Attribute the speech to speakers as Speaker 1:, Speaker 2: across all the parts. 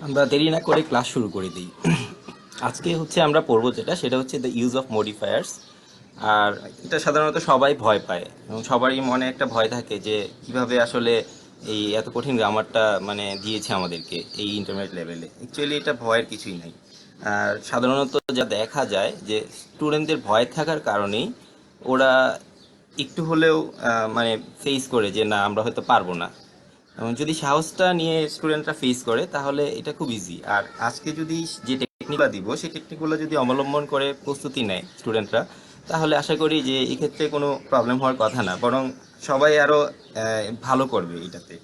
Speaker 1: আমরা দেরি না করে ক্লাস শুরু করে দিই। আজকে হচ্ছে আমরা পড়বো যেটা সেটা হচ্ছে দ্য ইউজ অফ মডিফায়ার্স। আর এটা সাধারণত সবাই ভয় পায় এবং সবারই মনে একটা ভয় থাকে যে কিভাবে আসলে এই এত কঠিন গ্রামারটা মানে দিয়েছে আমাদেরকে এই ইন্টারমিডিয়েট লেভেলে। অ্যাকচুয়ালি এটা ভয়ের কিছুই নাই। আর সাধারণত যা দেখা যায় যে স্টুডেন্টদের ভয় থাকার কারণেই ওরা একটু হলেও মানে ফেস করে যে না আমরা হয়তো পারবো না। এবং যদি সাহসটা নিয়ে স্টুডেন্টরা ফেস করে তাহলে এটা খুব ইজি। আর আজকে যদি যে টেকনিকগুলো দিব সেই টেকনিকগুলো যদি অবলম্বন করে প্রস্তুতি নেয় স্টুডেন্টরা, তাহলে আশা করি যে এক্ষেত্রে কোনো প্রবলেম হওয়ার কথা না, বরং সবাই আরও ভালো করবে এটাতে।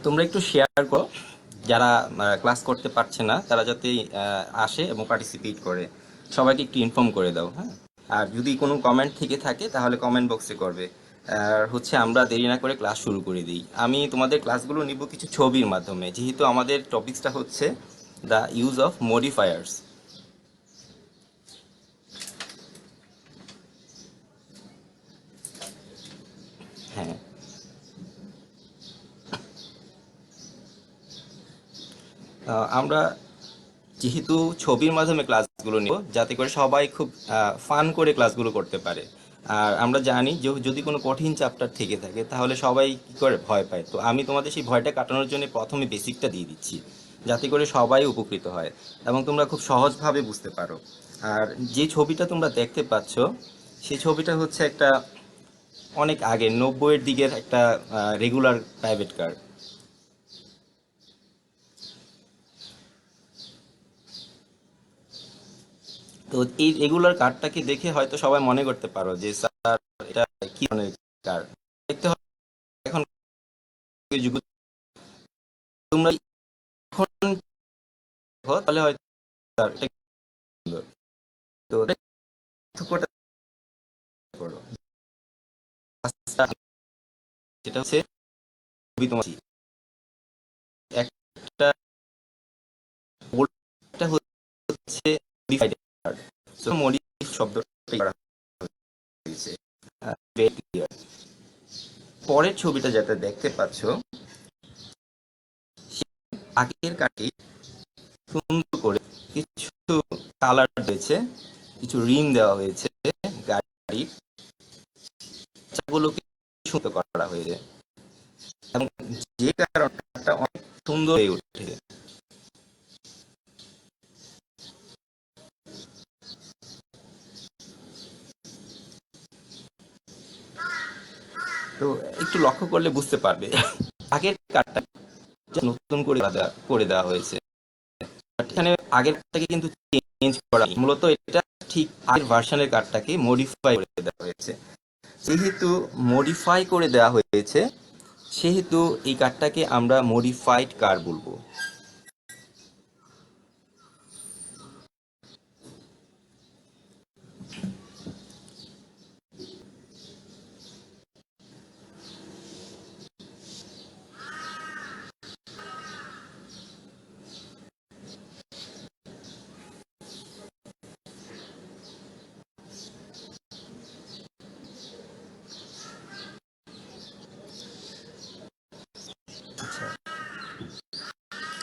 Speaker 1: তোমরা একটু শেয়ার করো, যারা ক্লাস করতে পারছে না তারা যাতে আসে এবং পার্টিসিপেট করে। সবাইকে একটু ইনফর্ম করে দাও, হ্যাঁ। আর যদি কোনো কমেন্ট থেকে থাকে তাহলে কমেন্ট বক্সে করবে। আর হচ্ছে আমরা দেরি না করে ক্লাস শুরু করে দিই। আমি তোমাদের ক্লাসগুলো নিব কিছু ছবির মাধ্যমে, যেহেতু আমাদের টপিকসটা হচ্ছে দ্য ইউজ অফ মডিফায়ার্স। হ্যাঁ। আমরা যেহেতু ছবির মাধ্যমে ক্লাসগুলো নিব যাতে করে সবাই খুব ফান করে ক্লাসগুলো করতে পারে। আর আমরা জানি যে যদি কোনো কঠিন চ্যাপ্টার থেকে থাকে তাহলে সবাই কী করে ভয় পায়, তো আমি তোমাদের সেই ভয়টা কাটানোর জন্য প্রথমে বেসিকটা দিয়ে দিচ্ছি যাতে করে সবাই উপকৃত হয় এবং তোমরা খুব সহজভাবে বুঝতে পারো। আর যে ছবিটা তোমরা দেখতে পাচ্ছ সেই ছবিটা হচ্ছে একটা অনেক আগে 90-এর দিকের একটা রেগুলার প্রাইভেট কার। তো এই রেগুলার কারটাকে দেখে হয়তো সবাই মনে করতে পারো যে স্যার এটা কি ধরনের কার দেখতে হয়। এখন যুগ তোমরা এখন দেখো তাহলে হয়তো স্যার এটা কি সুন্দর। তো পার্থক্যটা করো। আচ্ছা, সেটা হচ্ছে ছবি তোমার একটা ওল্ডটা হচ্ছে মডিফাইড কার্ড। সো মডিফাইড শব্দটা করা হয়েছে very clear। পরের ছবিটা যেটা দেখতে পাচ্ছ আগের কার্ডে সুন্দর করে কিছু কালার দিয়েছে, কিছু রিম দেওয়া হয়েছে গাড়ির চাকাগুলোকে সুন্দর করা হয়েছে এবং যে কারণটা অনেক সুন্দর হয়ে ওঠে। তো একটু লক্ষ্য করলে বুঝতে পারবে আগের কারটা নতুন করে করে দেওয়া হয়েছে। এখানে আগেরটাকে কিন্তু চেঞ্জ করা হয়নি। মূলত এটা ঠিক আগের ভার্সনের কারটাকে মডিফাই করে দেওয়া হয়েছে। যেহেতু মডিফাই করে দেওয়া হয়েছে সেহেতু এই কারটাকে আমরা মডিফাইড কার বলবো।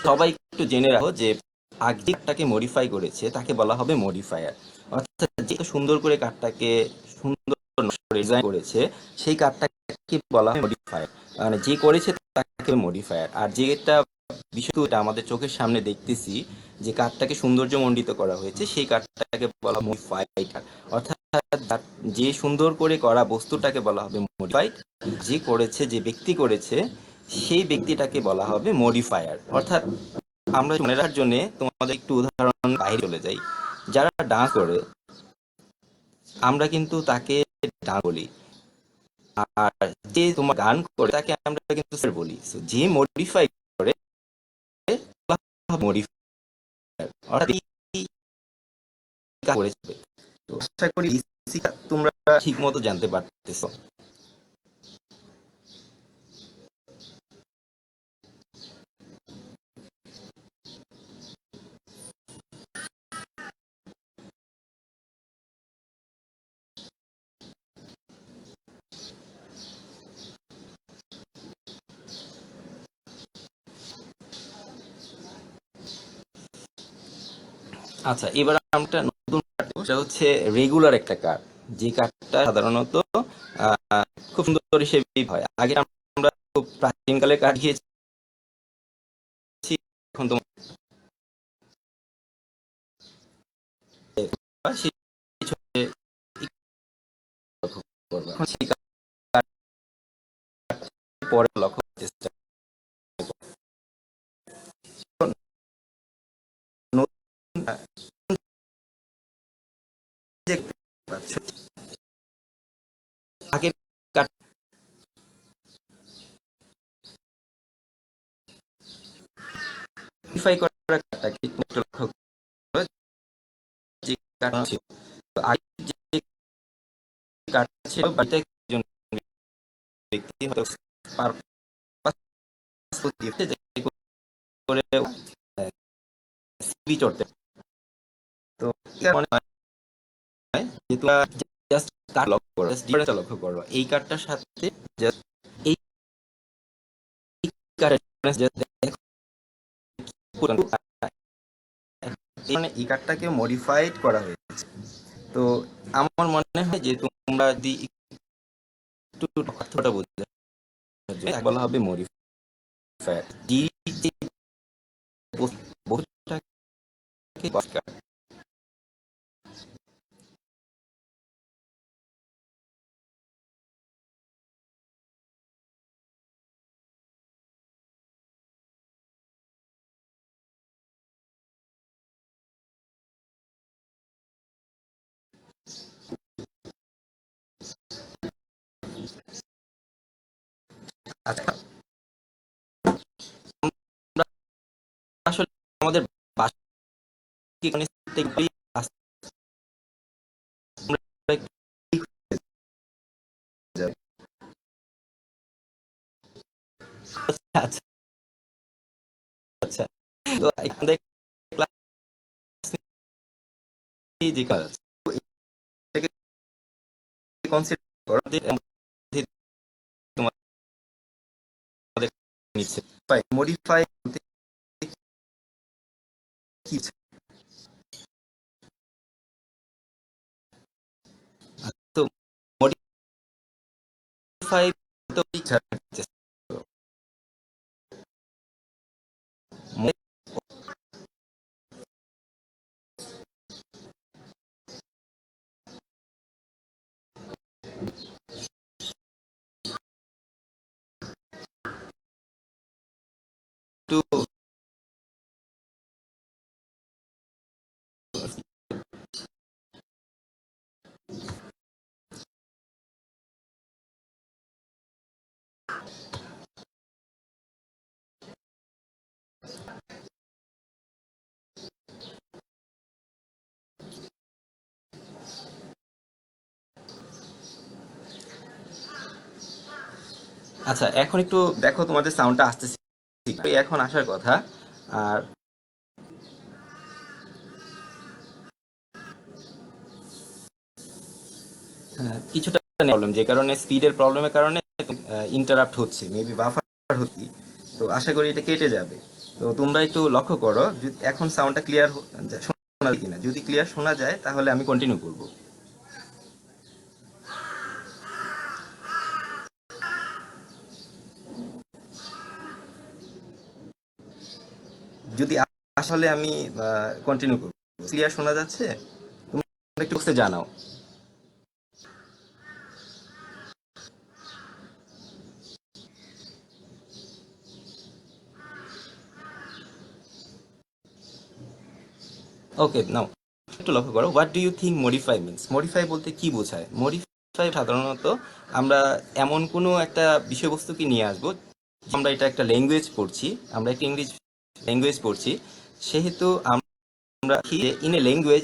Speaker 1: সবাই একটু জেনে রাখো যে আগেরটাকে মডিফাই করেছে তাকে বলা হবে মডিফায়ার। অর্থাৎ যে সুন্দর করে কার্ডটাকে সুন্দর ডিজাইন করেছে সেই কার্ডটাকে বলা হয় মডিফায়ার। মানে যে করেছে তাকে মডিফায়ার। আর যেটা বিষয় এটা আমাদের চোখের সামনে দেখতেছি যে কার্ডটাকে সৌন্দর্যমণ্ডিত করা হয়েছে সেই কার্ডটাকে বলা হয় মডিফাইড। অর্থাৎ যে সুন্দর করে করা বস্তুটাকে বলা হবে মডিফাইড। যে করেছে যে ব্যক্তি করেছে সেই ব্যক্তিটাকে বলা হবে মডিফায়ার। অর্থাৎ আমরা মনে রাখার জন্য তোমাদের একটু উদাহরণ বাইরে চলে যাই। যারা ডান্স করে আমরা কিন্তু তাকে ডান্স বলি। আর যে তোমার গান করে তাকে আমরা কিন্তু স্যার বলি। So, যে মডিফাই করে মডিফায়ার। অর্থাৎ এই কাজ করেছে। তো আশা করি তোমরা ঠিক মতো জানতে পারতেছো। আচ্ছা, এবার আমরা নতুন কার্ড দেবো, সেটা হচ্ছে রেগুলার একটা কার্ড, যে কার্ডটা সাধারণত খুব সুন্দর হিসেবেই হয়। আগে আমরা খুব প্রাচীনকালে কার্ড দিয়েছি, এখন তো সেই বিষয়ে একটু লক্ষ্য করবো। এখন সেই কার্ড পরে লক্ষ্য করার চেষ্টা করবো। নতুন যে পাচ্ছ, আগের কার্ড মডিফাই করার কার্ডটাকে একটু লক্ষ্য করো, যে কার্ড ছিল, তো আগে যে কার্ড ছিল বাড়িতে একজন ব্যক্তি হয়তো পারপাস দিতে যাতে করে সিভি চড়তে। তো এটা মনে হয় যে তোমরা জাস্ট কার্ড লক্ষ্য করো, জাস্ট ডিফারেন্সটা লক্ষ্য করো এই কার্ডটার সাথে, জাস্ট এই কার্ডের ডিফারেন্স জাস্ট দেখো। মানে এই কার্ডটাকে মডিফাইড করা হয়েছে। তো আমার মনে হয় যে তোমরা যদি একটু অর্থটা বুঝতে বলা হবে মডিফায়ার, যে বস্তুটাকে আচ্ছা, আমরা আসলে আমাদের বাসাকে আচ্ছা আচ্ছা, তো এখান থেকে ক্লাস যে কাজ এটাকে কনসিডার করো যে আমাদের তোমাদের নিচ্ছে মডিফাই কি, তো মডিফাই তো একটু আচ্ছা, এখন একটু দেখো তোমাদের সাউন্ডটা আসতেছে এখন আসার কথা। আর কিছুটা প্রবলেম, যে কারণে স্পিডের প্রবলেমের কারণে ইন্টারাপ্ট হচ্ছে, মেবি বাফার হচ্ছে। তো আশা করি এটা কেটে যাবে। তো তোমরা একটু লক্ষ্য করো এখন সাউন্ডটা ক্লিয়ার শোনা যায় কিনা। যদি ক্লিয়ার শোনা যায় তাহলে আমি কন্টিনিউ করব। যদি আসলে আমি কন্টিনিউ করব, ক্লিয়ার শোনা যাচ্ছে, তোমরা একটু বক্সে জানাও। ওকে, নাও একটু লক্ষ্য করো, what do you think modify means. Modify বলতে কি বোঝায়? মডিফাই সাধারণত আমরা এমন কোনো একটা বিষয়বস্তুকে নিয়ে আসবো, আমরা এটা একটা ল্যাঙ্গুয়েজ পড়ছি, আমরা একটা ইংলিশ ল্যাঙ্গুয়েজ পড়ছি, সেহেতু আমরা in a language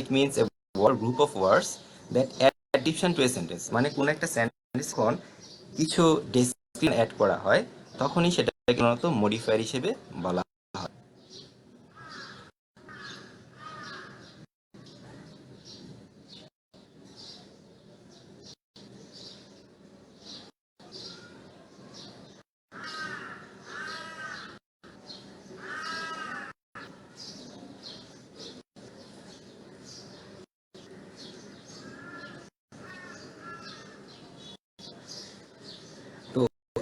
Speaker 1: it means a word group of words that addition to a sentence. মানে কোন একটা সেন্টেন্স খন কিছু ডেসক্রিপশন অ্যাড করা হয়, তখনই সেটাকে সাধারণত মডিফায়ার হিসেবে বলা হয়।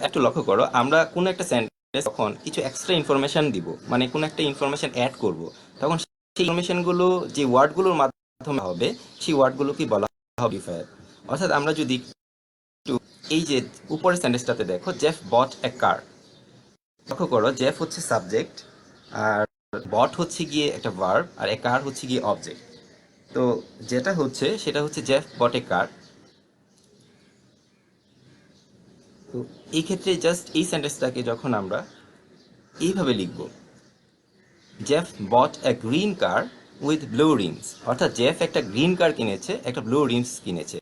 Speaker 1: একটু লক্ষ্য করো, আমরা কোনো একটা সেন্টেন্স যখন কিছু এক্সট্রা ইনফরমেশন দিব, মানে কোনো একটা ইনফরমেশন অ্যাড করব, তখন সেই ইনফরমেশনগুলো যে ওয়ার্ডগুলোর মাধ্যমে হবে, সেই ওয়ার্ডগুলোকে বলা হবে মডিফায়ার। অর্থাৎ আমরা যদি একটু এই যে উপরের সেন্টেন্সটাতে দেখো, জেফ বট এ কার, লক্ষ্য করো জেফ হচ্ছে সাবজেক্ট, আর বট হচ্ছে গিয়ে একটা ভার্ব, আর এ কার হচ্ছে গিয়ে অবজেক্ট। তো যেটা হচ্ছে সেটা হচ্ছে জেফ বট এ কার। তো এই ক্ষেত্রে জাস্ট এই সেন্টেন্সটাকে যখন আমরা এইভাবে লিখব, Jeff bought a green car with blue rims, অর্থাৎ জেফ একটা গ্রিন কার কিনেছে, একটা ব্লু রিমস কিনেছে।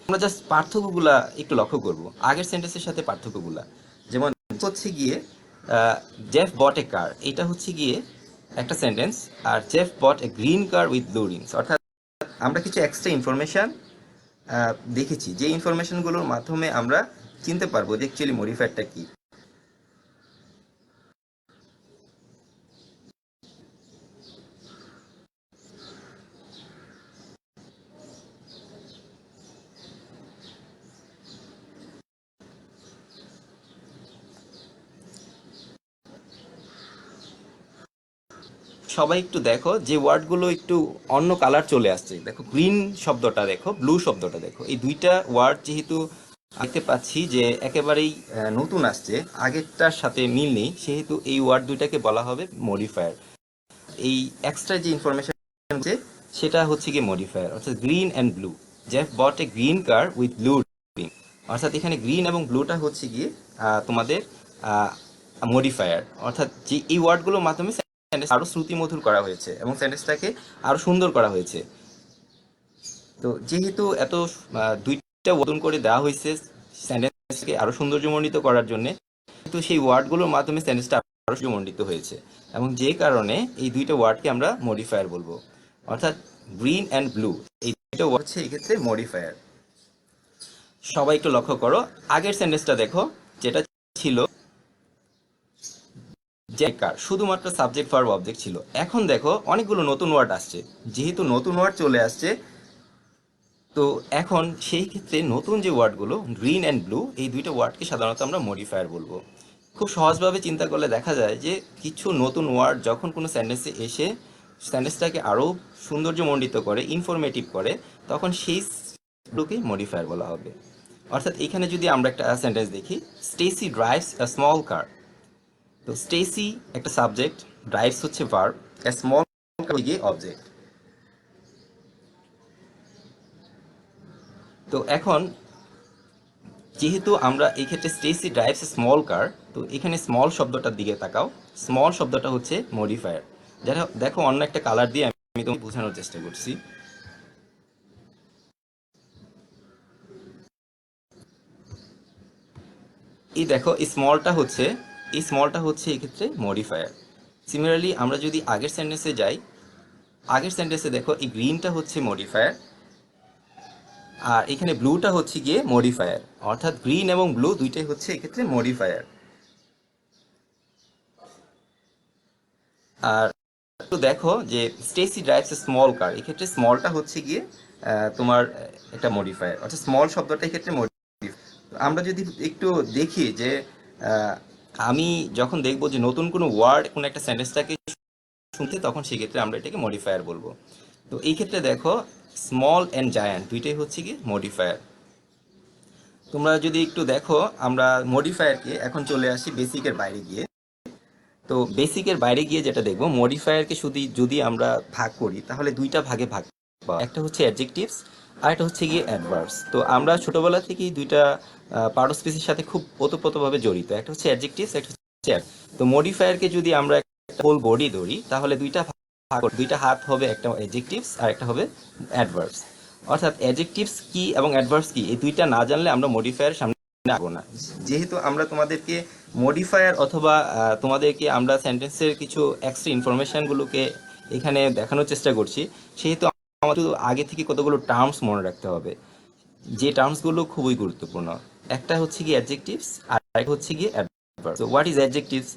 Speaker 1: আমরা জাস্ট পার্থক্যগুলা একটু লক্ষ্য করব, আগের সেন্টেন্সের সাথে পার্থক্যগুলা। যেমন হচ্ছে গিয়ে জেফ বট এ কার, এটা হচ্ছে গিয়ে একটা সেন্টেন্স, আর Jeff bought a green car with blue rims, অর্থাৎ আমরা কিছু এক্সট্রা ইনফরমেশন দেখেছি, যে ইনফরমেশনগুলোর মাধ্যমে আমরা চিনতে পারবো যে অ্যাকচুয়ালি মডিফায়ারটা কি। সবাই একটু দেখো যে ওয়ার্ডগুলো একটু অন্য কালার চলে আসছে, দেখো গ্রিন শব্দটা দেখো, ব্লু শব্দটা দেখো, এই দুইটা ওয়ার্ড যেহেতু দেখতে পাচ্ছি যে একেবারেই নতুন আসছে, আগেরটার সাথে মিল নেই, সেহেতু এই ওয়ার্ড দুইটাকে বলা হবে মডিফায়ার। এই এক্সট্রা যে ইনফরমেশন আছে সেটা হচ্ছে গিয়ে মডিফায়ার, অর্থাৎ green and blue, Jeff bought a green car with blue rim, অর্থাৎ এখানে গ্রিন এবং ব্লুটা হচ্ছে গিয়ে তোমাদের মডিফায়ার, অর্থাৎ যে এই ওয়ার্ডগুলোর মাধ্যমে সেন্টেন্স আরো শ্রুতিমধুর করা হয়েছে এবং সেন্টেন্সটাকে আরো সুন্দর করা হয়েছে। তো যেহেতু এত দুইটা নতুন করে দেওয়া হয়েছে সেন্টেন্সকে আরো সৌন্দর্যমণ্ডিত করার জন্য, কিন্তু সেই ওয়ার্ডগুলোর মাধ্যমে সেন্টেন্সটা আরো সৌন্দর্যমণ্ডিত হয়েছে, এবং যে কারণে এই দুইটা ওয়ার্ডকে আমরা মডিফায়ার বলবো। অর্থাৎ গ্রিন অ্যান্ড ব্লু এই দুইটা ওয়ার্ড হচ্ছে এই ক্ষেত্রে মডিফায়ার। সবাই একটু লক্ষ্য করো, আগের সেন্টেন্সটা দেখো, যেটা ছিল যে কার, শুধুমাত্র সাবজেক্ট ভার্ব অবজেক্ট ছিল। এখন দেখো অনেকগুলো নতুন ওয়ার্ড আসছে, যেহেতু নতুন ওয়ার্ড চলে আসছে, তো এখন সেই ক্ষেত্রে নতুন যে ওয়ার্ডগুলো গ্রিন অ্যান্ড ব্লু, এই দুইটা ওয়ার্ডকে সাধারণত আমরা মডিফায়ার বলবো। খুব সহজভাবে চিন্তা করলে দেখা যায় যে কিছু নতুন ওয়ার্ড যখন কোনো সেন্টেন্সে এসে সেন্টেন্সটাকে আরও সৌন্দর্যমণ্ডিত করে, ইনফরমেটিভ করে, তখন সেইগুলোকে মডিফায়ার বলা হবে। অর্থাৎ এখানে যদি আমরা একটা সেন্টেন্স দেখি, স্টেসি ড্রাইভস আ স্মল কার, তো স্টেসি একটা সাবজেক্ট, ড্রাইভস হচ্ছে ভার্ব, এ স্মল কার গিয়ে অবজেক্ট। তো এখন যেহেতু আমরা এই ক্ষেত্রে স্টেসি ড্রাইভস এ স্মল কার, তো এখানে স্মল শব্দটার দিকে তাকাও, স্মল শব্দটা হচ্ছে মডিফায়ার। যারা দেখো অন্য একটা কালার দিয়ে আমি তোমাকে বোঝানোর চেষ্টা করছি। এই দেখো এই স্মলটা হচ্ছে এই ক্ষেত্রে মডিফায়ার। সিমিলারলি আমরা যদি আগের সেন্টেন্সে যাই, আগের সেন্টেন্সে দেখো এই গ্রিনটা হচ্ছে মডিফায়ার, আর এখানে ব্লুটা হচ্ছে গিয়ে মডিফায়ার, অর্থাৎ গ্রিন এবং ব্লু দুইটাই হচ্ছে এক্ষেত্রে মডিফায়ার। আর একটু দেখো যে স্টেসি ড্রাইভস এ স্মল কার, এক্ষেত্রে স্মলটা হচ্ছে গিয়ে তোমার একটা মডিফায়ার, অর্থাৎ স্মল শব্দটা এক্ষেত্রে মডিফায়ার। আমরা যদি একটু দেখি যে আহ, আমি যখন দেখবো যে নতুন কোনো ওয়ার্ড কোনো একটা সেন্টেন্সটাকে শুনতে, তখন সেক্ষেত্রে আমরা এটাকে মডিফায়ার বলবো। তো এই ক্ষেত্রে দেখো স্মল অ্যান্ড জায়ান্ট দুইটাই হচ্ছে কি মডিফায়ার। তোমরা যদি একটু দেখো, আমরা মডিফায়ারকে এখন চলে আসি বেসিকের বাইরে গিয়ে। তো বেসিকের বাইরে গিয়ে যেটা দেখবো, মডিফায়ারকে শুধু যদি আমরা ভাগ করি তাহলে দুইটা ভাগে ভাগ পাবো। একটা হচ্ছে অ্যাডজেক্টিভস, আর একটা হচ্ছে গিয়ে অ্যাডভার্বস। তো আমরা ছোটবেলা থেকেই দুইটা পার্ট অফ স্পিচের সাথে খুব ওতপ্রোতভাবে জড়িত, একটা হচ্ছে অ্যাডজেক্টিভস, একটা হচ্ছে তো মডিফায়ারকে যদি আমরা একটা হোল বডি ধরি, তাহলে দুইটা হাত হবে, একটা অ্যাডজেক্টিভস আর একটা হবে অ্যাডভার্বস। অর্থাৎ অ্যাডজেক্টিভস কি এবং অ্যাডভার্বস কি, এই দুইটা না জানলে আমরা মডিফায়ার সামনে আগাবো না। যেহেতু আমরা তোমাদেরকে মডিফায়ার অথবা তোমাদেরকে আমরা সেন্টেন্সের কিছু এক্সট্রা ইনফরমেশনগুলোকে এখানে দেখানোর চেষ্টা করছি, সেহেতু আমাদের আগে থেকে কতগুলো টার্মস মনে রাখতে হবে, যে টার্মসগুলো খুবই গুরুত্বপূর্ণ। একটা হচ্ছে কি অ্যাডজেক্টিভস, আর একটা হচ্ছে কি অ্যাডভার্ব। What is adjectives?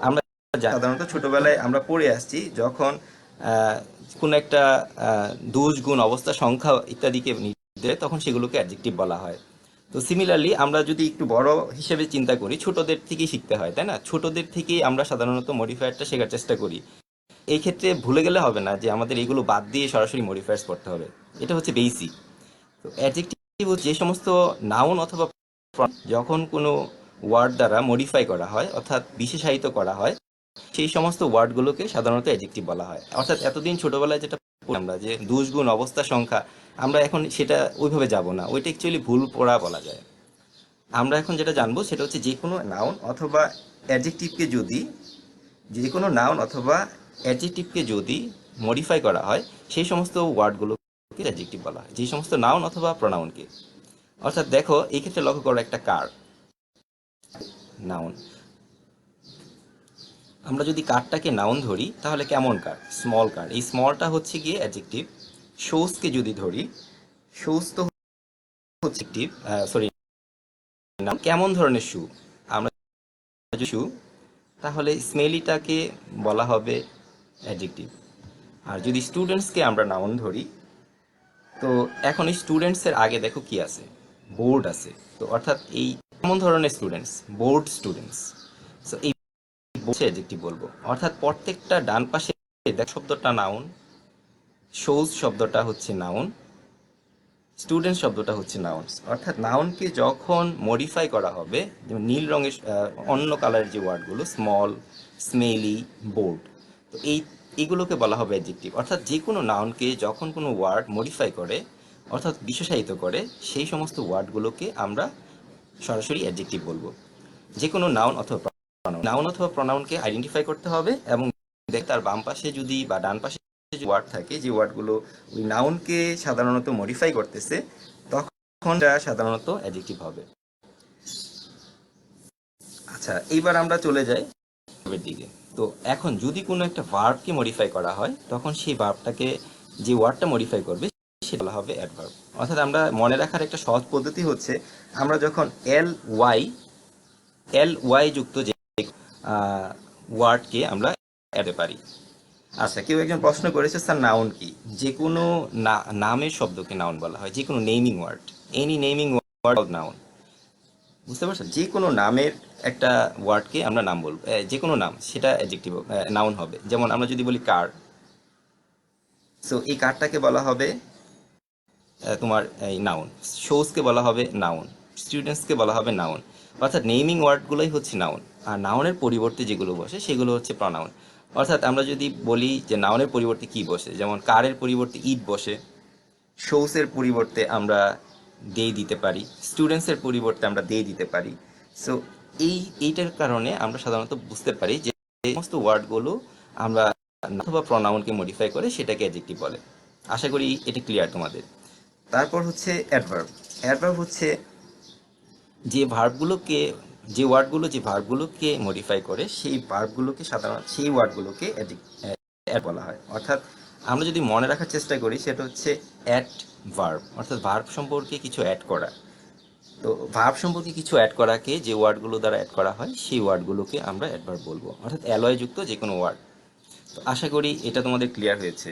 Speaker 1: আমরা সাধারণত ছোটবেলায় আমরা পড়ে আসছি, যখন আহ, কোনো একটা দোষ গুণ অবস্থা সংখ্যা ইত্যাদিকে নির্দেশ, তখন সেগুলোকে অ্যাডজেক্টিভ বলা হয়। তো সিমিলারলি আমরা যদি একটু বড় হিসেবে চিন্তা করি, ছোটদের থেকেই শিখতে হয়, তাই না? ছোটদের থেকেই আমরা সাধারণত মডিফায়ারটা শেখার চেষ্টা করি। এই ক্ষেত্রে ভুলে গেলে হবে না যে আমাদের এগুলো বাদ দিয়ে সরাসরি মডিফায়ার্স পড়তে হবে। এটা হচ্ছে বেসিক। তো অ্যাডজেক্টিভ যে সমস্ত নাউন অথবা pronoun যখন কোনো ওয়ার্ড দ্বারা মডিফাই করা হয় অর্থাৎ বিশেষায়িত করা হয়, সেই সমস্ত ওয়ার্ডগুলোকে সাধারণত অ্যাডজেক্টিভ বলা হয়। অর্থাৎ এতদিন ছোটবেলায় যেটা পড়ি আমরা যে দুষ গুণ অবস্থা সংখ্যা, আমরা এখন সেটা ওইভাবে যাব না, ওইটা অ্যাকচুয়ালি ভুল পড়া বলা যায়। আমরা এখন যেটা জানবো সেটা হচ্ছে যে কোনো নাউন অথবা অ্যাডজেক্টিভকে যদি যে কোনো নাউন অথবা অ্যাডজেক্টিভকে যদি মডিফাই করা হয়, সেই সমস্ত ওয়ার্ডগুলোকে অ্যাডজেক্টিভ বলা হয়, যে সমস্ত নাউন অথবা প্রোনাউনকে। অর্থাৎ দেখো এই ক্ষেত্রে লক্ষ্য করো একটা কার, নাউন। আমরা যদি কারটাকে নাউন ধরি তাহলে কেমন কার? স্মল কার। এই স্মলটা হচ্ছে গিয়ে অ্যাডজেক্টিভ। শোজকে যদি ধরি, শোজ তো হচ্ছে সরি, কেমন ধরনের শু? আমরা যদি শু, তাহলে স্মেলিটাকে বলা হবে অ্যাডজেক্টিভ। আর যদি স্টুডেন্টসকে আমরা নাউন ধরি, তো এখন এই স্টুডেন্টসের আগে দেখো কি আছে? বোর্ড আছে। তো অর্থাৎ এই কেমন ধরনের স্টুডেন্টস? Board students. সো এই বোর্ড অ্যাডজেক্টিভ বলবো। অর্থাৎ প্রত্যেকটা ডান পাশে দেখ শব্দটা নাউন, শোজ শব্দটা হচ্ছে নাউন, স্টুডেন্ট শব্দটা হচ্ছে নাউন। অর্থাৎ নাউনকে যখন মডিফাই করা হবে, যেমন নীল রঙের অন্য কালারের যে ওয়ার্ডগুলো, স্মল, স্মেলি, বোর্ড, তো এইগুলোকে বলা হবে অ্যাডজেক্টিভ। অর্থাৎ যে কোনো নাউনকে যখন কোনো ওয়ার্ড মডিফাই করে অর্থাৎ বিশেষায়িত করে, সেই সমস্ত ওয়ার্ডগুলোকে আমরা সরাসরি অ্যাডজেক্টিভ বলবো। যে কোনো নাউন অথবা প্রনাউন, নাউন অথবা প্রনাউনকে আইডেন্টিফাই করতে হবে এবং দেখ তার বাম পাশে যদি বা ডান পাশে যে ওয়ার্ড থাকে, যে ওয়ার্ডগুলো ওই নাউনকে সাধারণত মডিফাই করতেছে, তখন এটা সাধারণত অ্যাডজেক্টিভ হবে। আচ্ছা, এইবার আমরা চলে যাই ভার্বের দিকে। তো এখন যদি কোনো একটা ভার্বকে মডিফাই করা হয়, তখন সেই ভার্বটাকে, যে ওয়ার্ডটা মডিফাই করবে, সেটা বলা হবে অ্যাডভার্ব। অর্থাৎ আমরা মনে রাখার একটা সহজ পদ্ধতি হচ্ছে, আমরা যখন এল ওয়াই যুক্ত যে ওয়ার্ডকে আমরা অ্যাডে পারি। আচ্ছা, কেউ একজন প্রশ্ন করেছে, স্যার নাউন কি? যে কোনো নামের শব্দকে নাউন বলা হয়, যে কোনো naming word, any naming word noun. বুঝতে পারছো? যে কোনো নামের একটা ওয়ার্ডকে আমরা নাম বলবো, যে কোনো নাম সেটা অ্যাডজেক্টিভ নাউন হবে। যেমন আমরা যদি বলি কার, সো এই কারটাকে বলা হবে তোমার এই নাউন। শোজকে বলা হবে নাউন, স্টুডেন্টসকে বলা হবে নাউন। অর্থাৎ নেমিং ওয়ার্ডগুলোই হচ্ছে নাউন, আর নাউনের পরিবর্তে যেগুলো বসে সেগুলো হচ্ছে প্রনাউন। অর্থাৎ আমরা যদি বলি যে নাউনের পরিবর্তে কি বসে, যেমন কারের পরিবর্তে ইট বসে, শোসের পরিবর্তে আমরা দে দিতে পারি, স্টুডেন্টসের পরিবর্তে আমরা দে দিতে পারি। সো এইটার কারণে আমরা সাধারণত বুঝতে পারি যে এই সমস্ত ওয়ার্ডগুলো আমরা অথবা প্রনাউনকে মডিফাই করে সেটাকে অ্যাডজেক্টিভ বলে। আশা করি এটা ক্লিয়ার তোমাদের। তারপর হচ্ছে অ্যাডভার্ব। অ্যাডভার্ব হচ্ছে যে ভার্বগুলোকে, যে ওয়ার্ডগুলো যে ভার্বগুলোকে মডিফাই করে, সেই ভার্বগুলোকে সাধারণত সেই ওয়ার্ডগুলোকে অ্যাড বলা হয়। অর্থাৎ আমরা যদি মনে রাখার চেষ্টা করি, সেটা হচ্ছে অ্যাড ভার্ব, অর্থাৎ ভার্ব সম্পর্কে কিছু অ্যাড করা। তো ভার্ব সম্পর্কে কিছু অ্যাড করাকে যে ওয়ার্ডগুলো দ্বারা অ্যাড করা হয়, সেই ওয়ার্ডগুলোকে আমরা অ্যাডভার্ব বলবো, অর্থাৎ অ্যালয় যুক্ত যে কোনো ওয়ার্ড। তো আশা করি এটা তোমাদের ক্লিয়ার হয়েছে।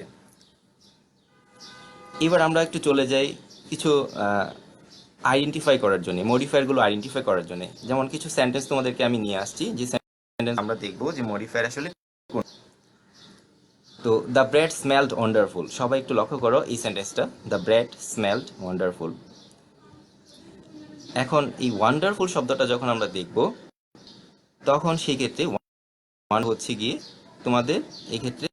Speaker 1: এবার আমরা একটু চলে যাই কিছু আইডেন্টিফাই করার জন্য, মডিফায়ারগুলো আইডেন্টিফাই করার জন্য। যেমন কিছু সেন্টেন্স তোমাদেরকে আমি নিয়ে আসছি, যে সেন্টেন্স আমরা দেখবো যে মডিফায়ার আসলে কোন। তো দ্য ব্রেড স্মেলড ওয়ান্ডারফুল, সবাই একটু লক্ষ্য করো এই সেন্টেন্সটা, দ্য ব্রেড স্মেলড ওয়ান্ডারফুল। এখন এই ওয়ান্ডারফুল শব্দটা যখন আমরা দেখব, তখন সেই ক্ষেত্রে ওয়ান হচ্ছে গিয়ে তোমাদের এই ক্ষেত্রে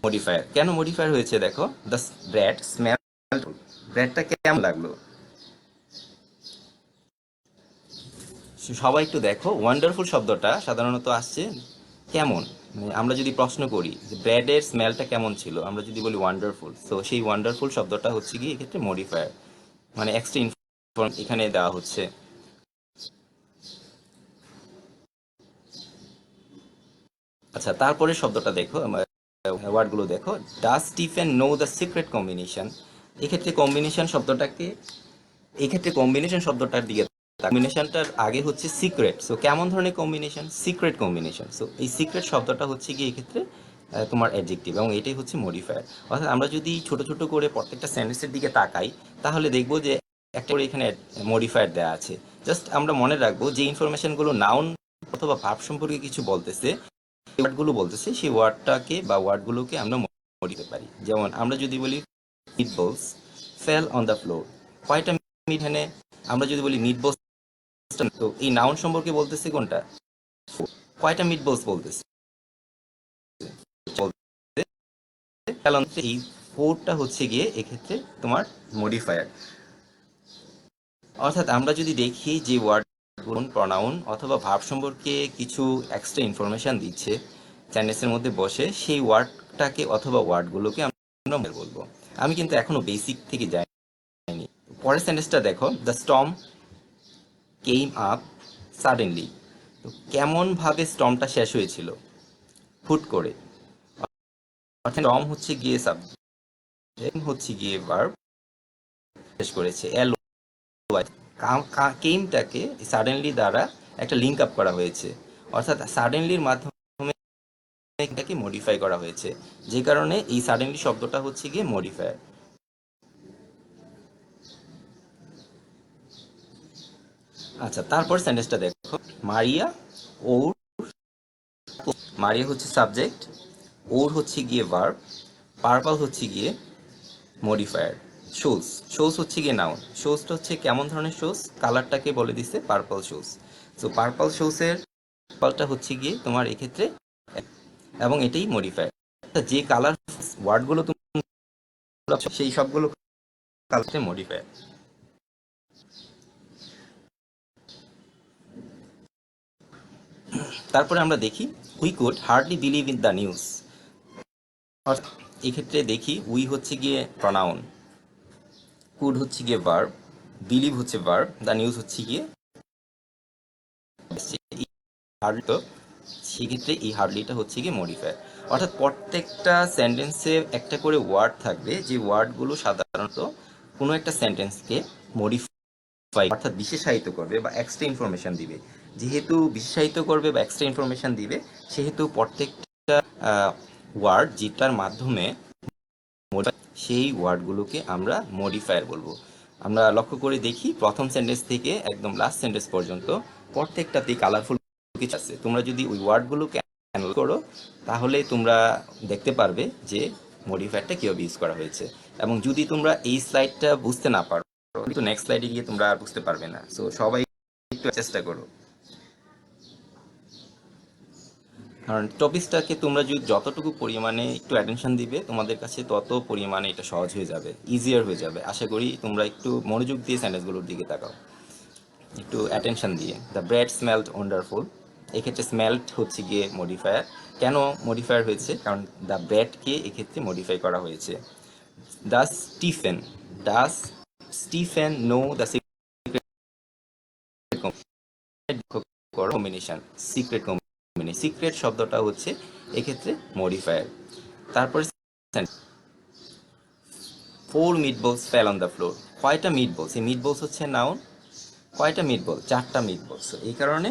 Speaker 1: মডিফায়ার। কেন মডিফায়ার হয়েছে দেখো, দ্য ব্রেড স্মেলড, ব্রেডটা কেমন লাগলো? সবাই একটু দেখো, ওয়ান্ডারফুল শব্দটা সাধারণত আসছে কেমন, মানে আমরা যদি প্রশ্ন করি যে ব্রেডের স্মেলটা কেমন ছিল, আমরা যদি বলি ওয়ান্ডারফুল, তো সেই ওয়ান্ডারফুল শব্দটা হচ্ছে কি এক্ষেত্রে মডিফায়ার, মানে এক্সট্রা ইনফরমেশন এখানে দেওয়া হচ্ছে। আচ্ছা, তারপরে শব্দটা দেখো, ওয়ার্ডগুলো দেখো, does Stephen know the secret combination. এক্ষেত্রে কম্বিনেশন শব্দটাকে, এক্ষেত্রে কম্বিনেশন শব্দটার দিকে, কম্বিনেশনটার আগে হচ্ছে সিক্রেট। সো কেমন ধরনের কম্বিনেশন? Secret combination. সো এই সিক্রেট শব্দটা হচ্ছে কি এক্ষেত্রে তোমার অ্যাডজেক্টিভ, এবং এটাই হচ্ছে মডিফায়ার। অর্থাৎ আমরা যদি ছোট ছোট করে প্রত্যেকটা সেন্টেন্সের দিকে তাকাই, তাহলে দেখবো যে একটা করে এখানে মডিফায়ার দেওয়া আছে। জাস্ট আমরা মনে রাখবো যে ইনফরমেশনগুলো নাউন অথবা ভার্ব সম্পর্কে কিছু বলতেছে, ওয়ার্ডগুলো বলতেছে, সেই ওয়ার্ডটাকে বা ওয়ার্ডগুলোকে আমরা মডিফাই পারি। যেমন আমরা যদি বলি মিটবলস ফেল অন দ্য ফ্লোর, কয়টা মিট, এখানে আমরা যদি বলি মিটবলস, তো এই নাউন সম্পর্কে বলতেছে কোনটা, কয়টা মিটবলস বলতেছে, এই ফোরটা হচ্ছে গিয়ে এক্ষেত্রে তোমার মডিফায়ার। অর্থাৎ আমরা যদি দেখি যে ওয়ার্ডগুলো প্রনাউন অথবা ভার্ব সম্পর্কে কিছু এক্সট্রা ইনফরমেশন দিচ্ছে সেন্টেন্সের মধ্যে বসে, সেই ওয়ার্ডটাকে অথবা ওয়ার্ডগুলোকে আমরা বলবো। আমি কিন্তু এখনো বেসিক থেকে যাইনি। পরের সেন্টেন্সটা দেখো, the storm came up suddenly. তো কেমন ভাবে স্টর্মটা শেষ হয়েছিল, হুট করে। অর্থাৎ স্টর্ম হচ্ছে গিয়ে সাবজেক্ট, হচ্ছে গিয়ে ভার্ব, শেষ করেছে এল। কেমটাকে সাডেনলি দ্বারা একটা লিঙ্ক আপ করা হয়েছে, অর্থাৎ সাডেনলির মাধ্যমে এটাকে মডিফাই করা হয়েছে, যে কারণে এই সাডেনলি শব্দটা হচ্ছে গিয়ে মডিফায়ার। আচ্ছা, তারপর সেন্টেন্সটা দেখো, মারিয়া ওর, মারিয়া হচ্ছে সাবজেক্ট, ওর হচ্ছে গিয়ে ভার্ব, পার্পল হচ্ছে গিয়ে মডিফায়ার, শোজ, শোজ হচ্ছে গিয়ে নাউন, শোজটা হচ্ছে কেমন ধরনের শোজ, কালারটাকে বলে দিচ্ছে পার্পল শোজ। সো পার্পল শোজের পার্পলটা হচ্ছে গিয়ে তোমার এক্ষেত্রে, এবং এটাই মডিফায়ার। যে কালার ওয়ার্ডগুলো তুমি সেই সবগুলো কালারে মডিফায়ার। তারপরে আমরা দেখি we could hardly believe in the news. অর্থাৎ এক্ষেত্রে দেখি উই হচ্ছে গিয়ে প্রনাউন, কুড হচ্ছে গিয়ে ভার্ব, বিলিভ হচ্ছে ভার্ব, দ্য নিউজ হচ্ছে গিয়ে হার্ডলি। তো সেক্ষেত্রে এই হার্ডলিটা হচ্ছে গিয়ে মডিফায়ার। অর্থাৎ প্রত্যেকটা সেন্টেন্সে একটা করে ওয়ার্ড থাকবে, যে ওয়ার্ডগুলো সাধারণত কোনো একটা সেন্টেন্সকে মডিফাই অর্থাৎ বিশেষায়িত করবে বা এক্সট্রা ইনফরমেশন দিবে। যেহেতু বিশেষায়িত করবে বা এক্সট্রা ইনফরমেশন দিবে, সেহেতু প্রত্যেকটা ওয়ার্ড যেটার মাধ্যমে সেই ওয়ার্ডগুলোকে আমরা মডিফায়ার বলবো। আমরা লক্ষ্য করে দেখি প্রথম সেন্টেন্স থেকে একদম লাস্ট সেন্টেন্স পর্যন্ত প্রত্যেকটাতেই কালারফুল কিছু আছে। তোমরা যদি ওই ওয়ার্ডগুলোকে অ্যানালাইজ করো, তাহলে তোমরা দেখতে পারবে যে মডিফায়ারটা কীভাবে ইউজ করা হয়েছে। এবং যদি তোমরা এই স্লাইডটা বুঝতে না পারো, কিন্তু নেক্সট স্লাইডে গিয়ে তোমরা আর বুঝতে পারবে না। সো সবাই একটু চেষ্টা করো, কারণ টপিকসটাকে তোমরা যদি যতটুকু পরিমাণে একটু অ্যাটেনশন দিবে, তোমাদের কাছে তত পরিমাণে এটা সহজ হয়ে যাবে, ইজিয়ার হয়ে যাবে। আশা করি তোমরা একটু মনোযোগ দিয়ে সেন্টেন্সগুলোর দিকে তাকাও, একটু অ্যাটেনশন দিয়ে। দ্য ব্রেড স্মেলড ওয়ান্ডারফুল, এক্ষেত্রে স্মেলড হচ্ছে গিয়ে মডিফায়ার। কেন মডিফায়ার হয়েছে? কারণ দ্য ব্রেডকে এক্ষেত্রে মডিফাই করা হয়েছে। The Stephen, does Stephen know the secret combination, secret combination, secret শব্দটা হচ্ছে এক্ষেত্রে মডিফায়ার। তারপরে ফোর মিট বলস ফেল অন দ্য ফ্লোর, কয়টা মিট বলস, এই মিট বলস হচ্ছে নাউন, কয়টা মিট বল, চারটা মিট বলস। এই কারণে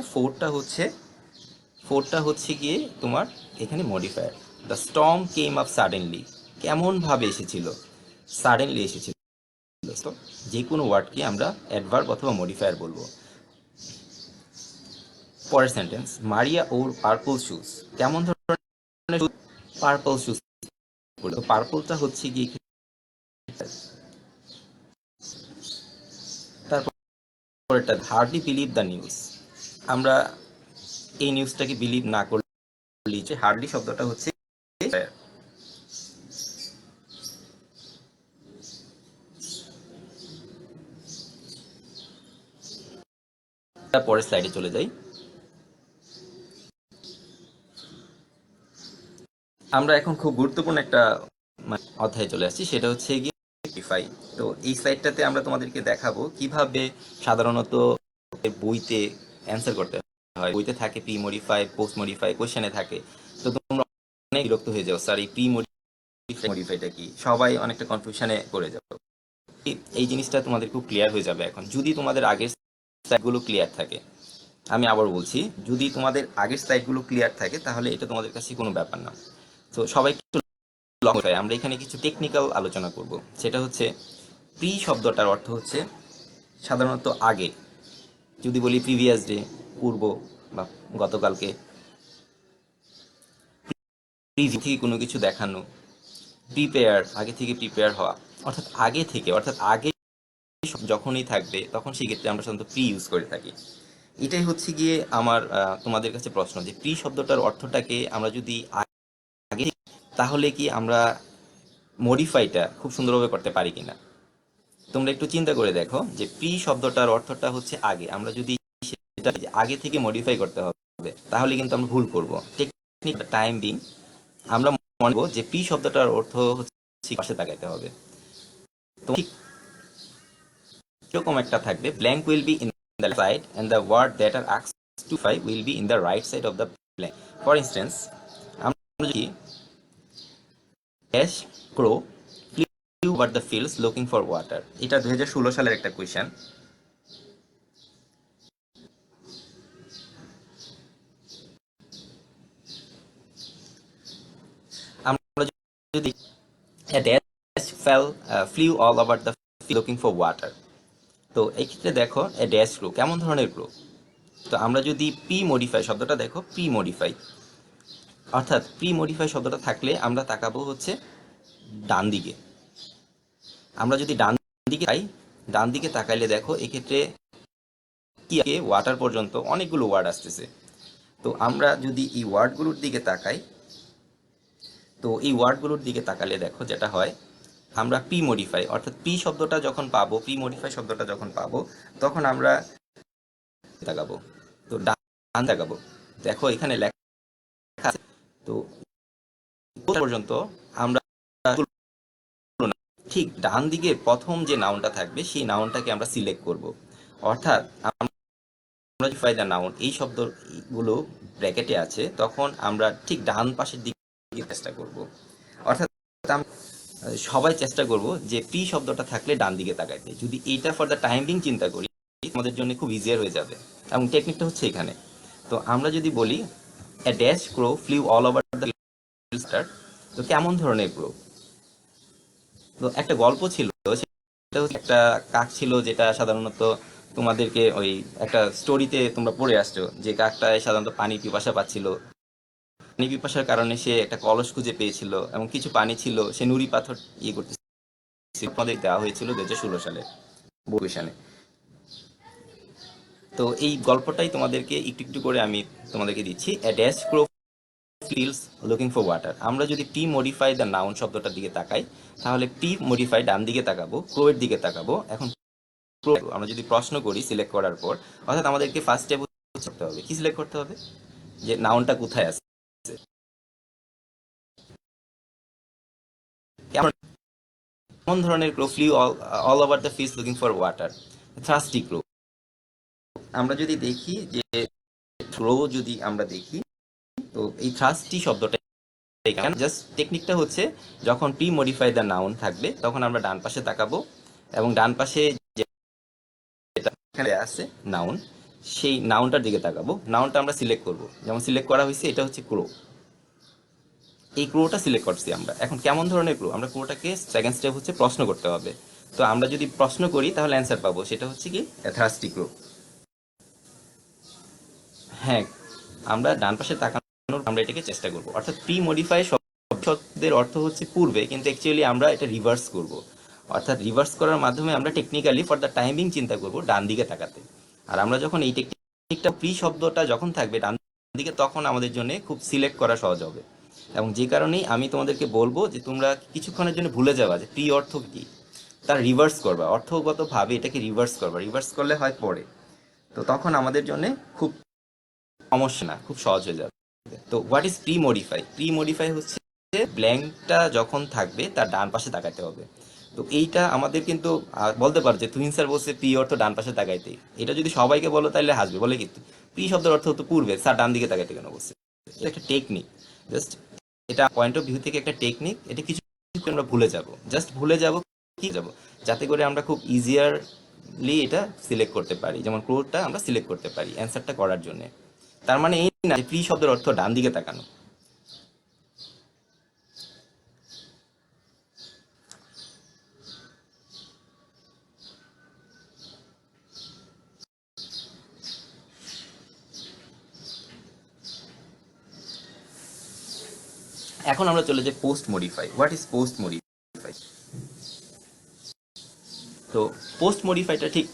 Speaker 1: ফোরটা হচ্ছে গিয়ে তোমার এখানে modifier. The storm came up suddenly, কেমন ভাবে এসেছিল, সাডেনলি এসেছিল। তো যে কোনো ওয়ার্ডকে আমরা অ্যাডভার্ব অথবা মডিফায়ার বলবো। পরের সেন্টেন্স, মারিয়া ওর পার্পল শুজ, কেমন ধরনের পার্পল শুজ, পার্পলটা হচ্ছে গিয়ে। তারপরটা হার্ডলি বিলিভ দ্য নিউজ, আমরা এই নিউজটাকে বিলিভ না করলে, যে হার্ডলি শব্দটা হচ্ছে পরের স্লাইডে চলে যাই। আমরা এখন খুব গুরুত্বপূর্ণ একটা অধ্যায়ে চলে আসছি, সেটা হচ্ছে গিয়ে মডিফাই। তো এই স্লাইডটাতে আমরা তোমাদেরকে দেখাবো কিভাবে সাধারণত বইতে অ্যান্সার করতে হয়। বইতে থাকে প্রি মডিফাই, পোস্ট মডিফাই, কোশ্চেনে থাকে। তো তোমরা অনেক বিরক্ত হয়ে যাও, স্যার এই প্রি মডিফাইটা কি, সবাই অনেকটা কনফিউশনে পড়ে যাও। এই জিনিসটা তোমাদের খুব ক্লিয়ার হয়ে যাবে এখন, যদি তোমাদের আগের স্লাইডগুলো ক্লিয়ার থাকে। আমি আবার বলছি, যদি তোমাদের আগের স্লাইডগুলো ক্লিয়ার থাকে, তাহলে এটা তোমাদের কাছে কোনো ব্যাপার না। তো সবাই একটু আমরা এখানে কিছু টেকনিক্যাল আলোচনা করব। সেটা হচ্ছে প্রি শব্দটার অর্থ হচ্ছে সাধারণত আগে, যদি বলি প্রিভিয়াস ডে, পূর্ব বা গতকালকে, প্রিভিউ থেকে কোনো কিছু দেখানো, প্রিপেয়ার আগে থেকে প্রিপেয়ার হওয়া, অর্থাৎ আগে থেকে, অর্থাৎ আগে যখনই থাকবে তখন সেই ক্ষেত্রে আমরা সাধারণত প্রি ইউজ করে থাকি। এটাই হচ্ছে গিয়ে আমার তোমাদের কাছে প্রশ্ন, যে প্রি শব্দটার অর্থটাকে আমরা যদি আগে, তাহলে কি আমরা মডিফাইটা খুব সুন্দরভাবে করতে পারি কিনা। তোমরা একটু চিন্তা করে দেখো যে প্রি শব্দটার অর্থটা হচ্ছে আগে, আমরা যদি সেটা আগে থেকে মডিফাই করতে হবে তাহলে কিন্তু আমরা ভুল করব। টেকনিক টাইম বিং আমরা মনে করবো যে প্রি শব্দটার অর্থ হচ্ছে পাশে তাকাইতে হবে। তো ঠিক এরকম একটা থাকবে, blank will be in the side and the word that are asked to ফাই will be in the right side of the blank. For instance, আমরা যদি dash crow flew over the fields looking for water, এটা 2016 সালের একটা question. আমরা যদি a dash flew all over the field looking for water, তো এই ক্ষেত্রে দেখো এ ড্যাশ ক্রো কেমন ধরনের ক্রো। তো আমরা যদি পি মডিফাই শব্দটা দেখো, পি মডিফাই, অর্থাৎ প্রি মডিফাই শব্দটা থাকলে আমরা তাকাবো হচ্ছে ডান দিকে। আমরা যদি ডান দিকে তাই, ডান দিকে তাকাইলে দেখো এক্ষেত্রে কি ওয়াটার পর্যন্ত অনেকগুলো ওয়ার্ড আসতেছে। তো আমরা যদি এই ওয়ার্ডগুলোর দিকে তাকাই, তো এই ওয়ার্ডগুলোর দিকে তাকালে দেখো যেটা হয়, আমরা পি মডিফাই অর্থাৎ পি শব্দটা যখন পাবো, পি মডিফাই শব্দটা যখন পাবো, তখন আমরা তাকাবো, তো ডান তাকাবো। দেখো এখানে লেখা আছে, তো পর্যন্ত আমরা ঠিক ডান দিকে প্রথম যে নাউনটা থাকবে সেই নাউনটাকে আমরা সিলেক্ট করব। অর্থাৎ আমরা মডিফাই দ্য নাউন এই শব্দগুলো ব্র্যাকেটে আছে, তখন আমরা ঠিক ডান পাশের দিকে চেষ্টা করব। অর্থাৎ সবাই চেষ্টা করব যে পি শব্দটা থাকলে ডান দিকে তাকাইতে। যদি এইটা ফর দ্য টাইমিং চিন্তা করি, আমাদের জন্য খুব ইজিয়ার হয়ে যাবে, এবং টেকনিকটা হচ্ছে এখানে। তো আমরা যদি বলি a dash crow flew all over the star, তো কেমন ধরনের ক্রো। তো একটা গল্প ছিল, সেটা হচ্ছে একটা কাক ছিল, যেটা সাধারণত তোমাদেরকে ওই একটা স্টোরিতে তোমরা পড়ে আসছো, যে কাকটায় সাধারণত পানি পিপাসা পাচ্ছিল। পানি পিপাসার কারণে সে একটা কলস খুঁজে পেয়েছিল এবং কিছু পানি ছিল, সে নুড়ি পাথর ইয়ে করতেছিল। আমাদের দেওয়া হয়েছিল 2016 সালে বইশানে। তো এই গল্পটাই তোমাদেরকে একটু একটু করে আমি তোমাদেরকে দিচ্ছি। A dash crow fields looking for water, আমরা যদি পি মডিফাই দ্য নাউন শব্দটার দিকে তাকাই, তাহলে পি মডিফাই ডান দিকে তাকাবো, ক্রো এর দিকে তাকাবো। এখন আমরা যদি প্রশ্ন করি সিলেক্ট করার পর, অর্থাৎ আমাদেরকে ফার্স্ট স্টেপ করতে হবে, কি সিলেক্ট করতে হবে, যে নাউনটা কোথায় আছে। কেমন ধরনের crow flew all over the fish looking for water, thirsty crow. আমরা যদি দেখি যে ক্রো যদি আমরা দেখি, তো এই থ্রাস্টি শব্দটা জাস্ট টেকনিকটা হচ্ছে, যখন প্রি মডিফাই দ্য নাউন থাকবে তখন আমরা ডান পাশে তাকাবো, এবং ডান পাশে যেটা এখানে আছে নাউন, সেই নাউনটার দিকে তাকাবো, নাউনটা আমরা সিলেক্ট করব। যেমন সিলেক্ট করা হয়েছে, এটা হচ্ছে ক্রো, এই ক্রোটা সিলেক্ট করছি আমরা। এখন কেমন ধরনের ক্রো, আমরা ক্রোটাকে সেকেন্ড স্টেপ হচ্ছে প্রশ্ন করতে হবে। তো আমরা যদি প্রশ্ন করি তাহলে অ্যান্সার পাবো, সেটা হচ্ছে কি থ্রাস্টি ক্রো। হ্যাঁ, আমরা ডান পাশে তাকানোর আমরা এটাকে চেষ্টা করব। অর্থাৎ প্রি মডিফাই শব্দের অর্থ হচ্ছে পূর্বে, কিন্তু অ্যাকচুয়ালি আমরা এটা রিভার্স করব। অর্থাৎ রিভার্স করার মাধ্যমে আমরা টেকনিক্যালি ফর দ্য টাইমিং চিন্তা করব ডান দিকে তাকাতে। আর আমরা যখন এই টেকনিকটা, প্রি শব্দটা যখন থাকবে ডান দিকে, তখন আমাদের জন্য খুব সিলেক্ট করা সহজ হবে। এবং যে কারণেই আমি তোমাদেরকে বলবো যে তোমরা কিছুক্ষণের জন্য ভুলে যাবা যে প্রি অর্থ কি, তার রিভার্স করবা, অর্থগতভাবে এটাকে রিভার্স করবা। রিভার্স করলে হয় পরে, তো তখন আমাদের জন্য খুব সমস্যা না, খুব সহজ হয়ে যাবে। তো what is pre modify, pre modify হচ্ছে ব্ল্যাঙ্কটা যখন থাকবে তার ডান পাশে তাকাইতে হবে। তো এইটা আমাদের কিন্তু বলতে পারো যে তুহিন স্যার বলছে প্রি অর্থ ডান পাশে তাকাইতে, এটা যদি সবাইকে বলো তাহলে হাসবে, বলে কি প্রি শব্দের অর্থ হতো পূর্বে, স্যার ডান দিকে তাকাইতে কেন বলছে। এটা একটা টেকনিক, জাস্ট এটা পয়েন্ট অফ ভিউ থেকে একটা টেকনিক। এটা কিছু আমরা ভুলে যাব, জাস্ট ভুলে যাব, কি যাব, যাতে করে আমরা খুব ইজিয়ারলি এটা সিলেক্ট করতে পারি, যেমন ক্রোটা আমরা সিলেক্ট করতে পারি অ্যান্সারটা করার জন্য। তার মানে এই না প্রি শব্দের অর্থ ডান দিকে তাকানো। এখন আমরা চলে যাই post modify. What is post modify? তো পোস্ট মডিফাইটা ঠিক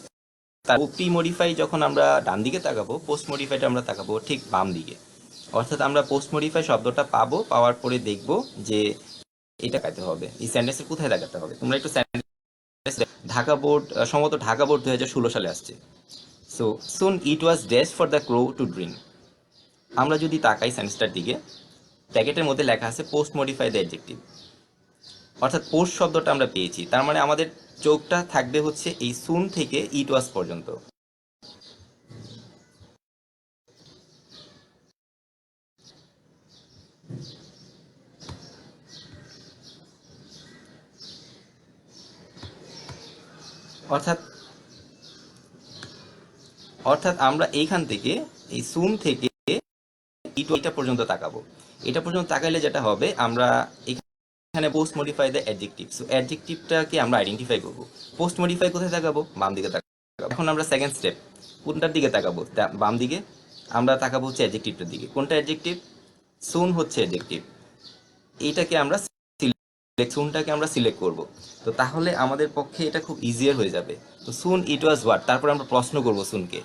Speaker 1: প্রি মডিফাই যখন আমরা ডান দিকে তাকাবো, পোস্ট মডিফাইটা আমরা তাকাবো ঠিক বাম দিকে। অর্থাৎ আমরা পোস্ট মডিফাই শব্দটা পাবো, পাওয়ার পরে দেখবো যে এটা কাটতে হবে, এই সেন্টেন্সের কোথায় লাগাতে হবে। তোমরা একটু ঢাকা বোর্ড, সম্ভবত ঢাকা বোর্ড 2016 সালে আসছে। So soon it was dash for the crow to drink. আমরা যদি তাকাই সেন্টেন্সটার দিকে, প্যাকেটের মধ্যে লেখা আছে পোস্ট মডিফাই দ্য অ্যাডজেক্টিভ। অর্থাৎ পোস্ট শব্দটা আমরা পেয়েছি, তার মানে আমাদের চোখটা থাকবে হচ্ছে এই সুন থেকে ইট ওয়াজ পর্যন্ত। অর্থাৎ অর্থাৎ আমরা এইখান থেকে এই সুন থেকে এটা পর্যন্ত তাকাবো। এটা পর্যন্ত তাকাইলে যেটা হবে, আমরা এখানে post modify the adjective. So অ্যাডজেক্টিভটাকে আমরা আইডেন্টিফাই করব। পোস্ট মডিফাই কোথায় তাকাবো? বাম দিকে তাকাবো। এখন আমরা সেকেন্ড স্টেপ কোনটার দিকে তাকাবো? বাম দিকে। আমরা তাকাবো হচ্ছে অ্যাডজেক্টিভটার দিকে। কোনটা অ্যাডজেক্টিভ? সুন হচ্ছে অ্যাডজেক্টিভ। এইটাকে আমরা সুনটাকে আমরা সিলেক্ট করব। তো তাহলে আমাদের পক্ষে এটা খুব ইজিয়ার হয়ে যাবে। তো সুন ইট ওয়াজ হোয়াট, তারপর আমরা প্রশ্ন করব সুনকে,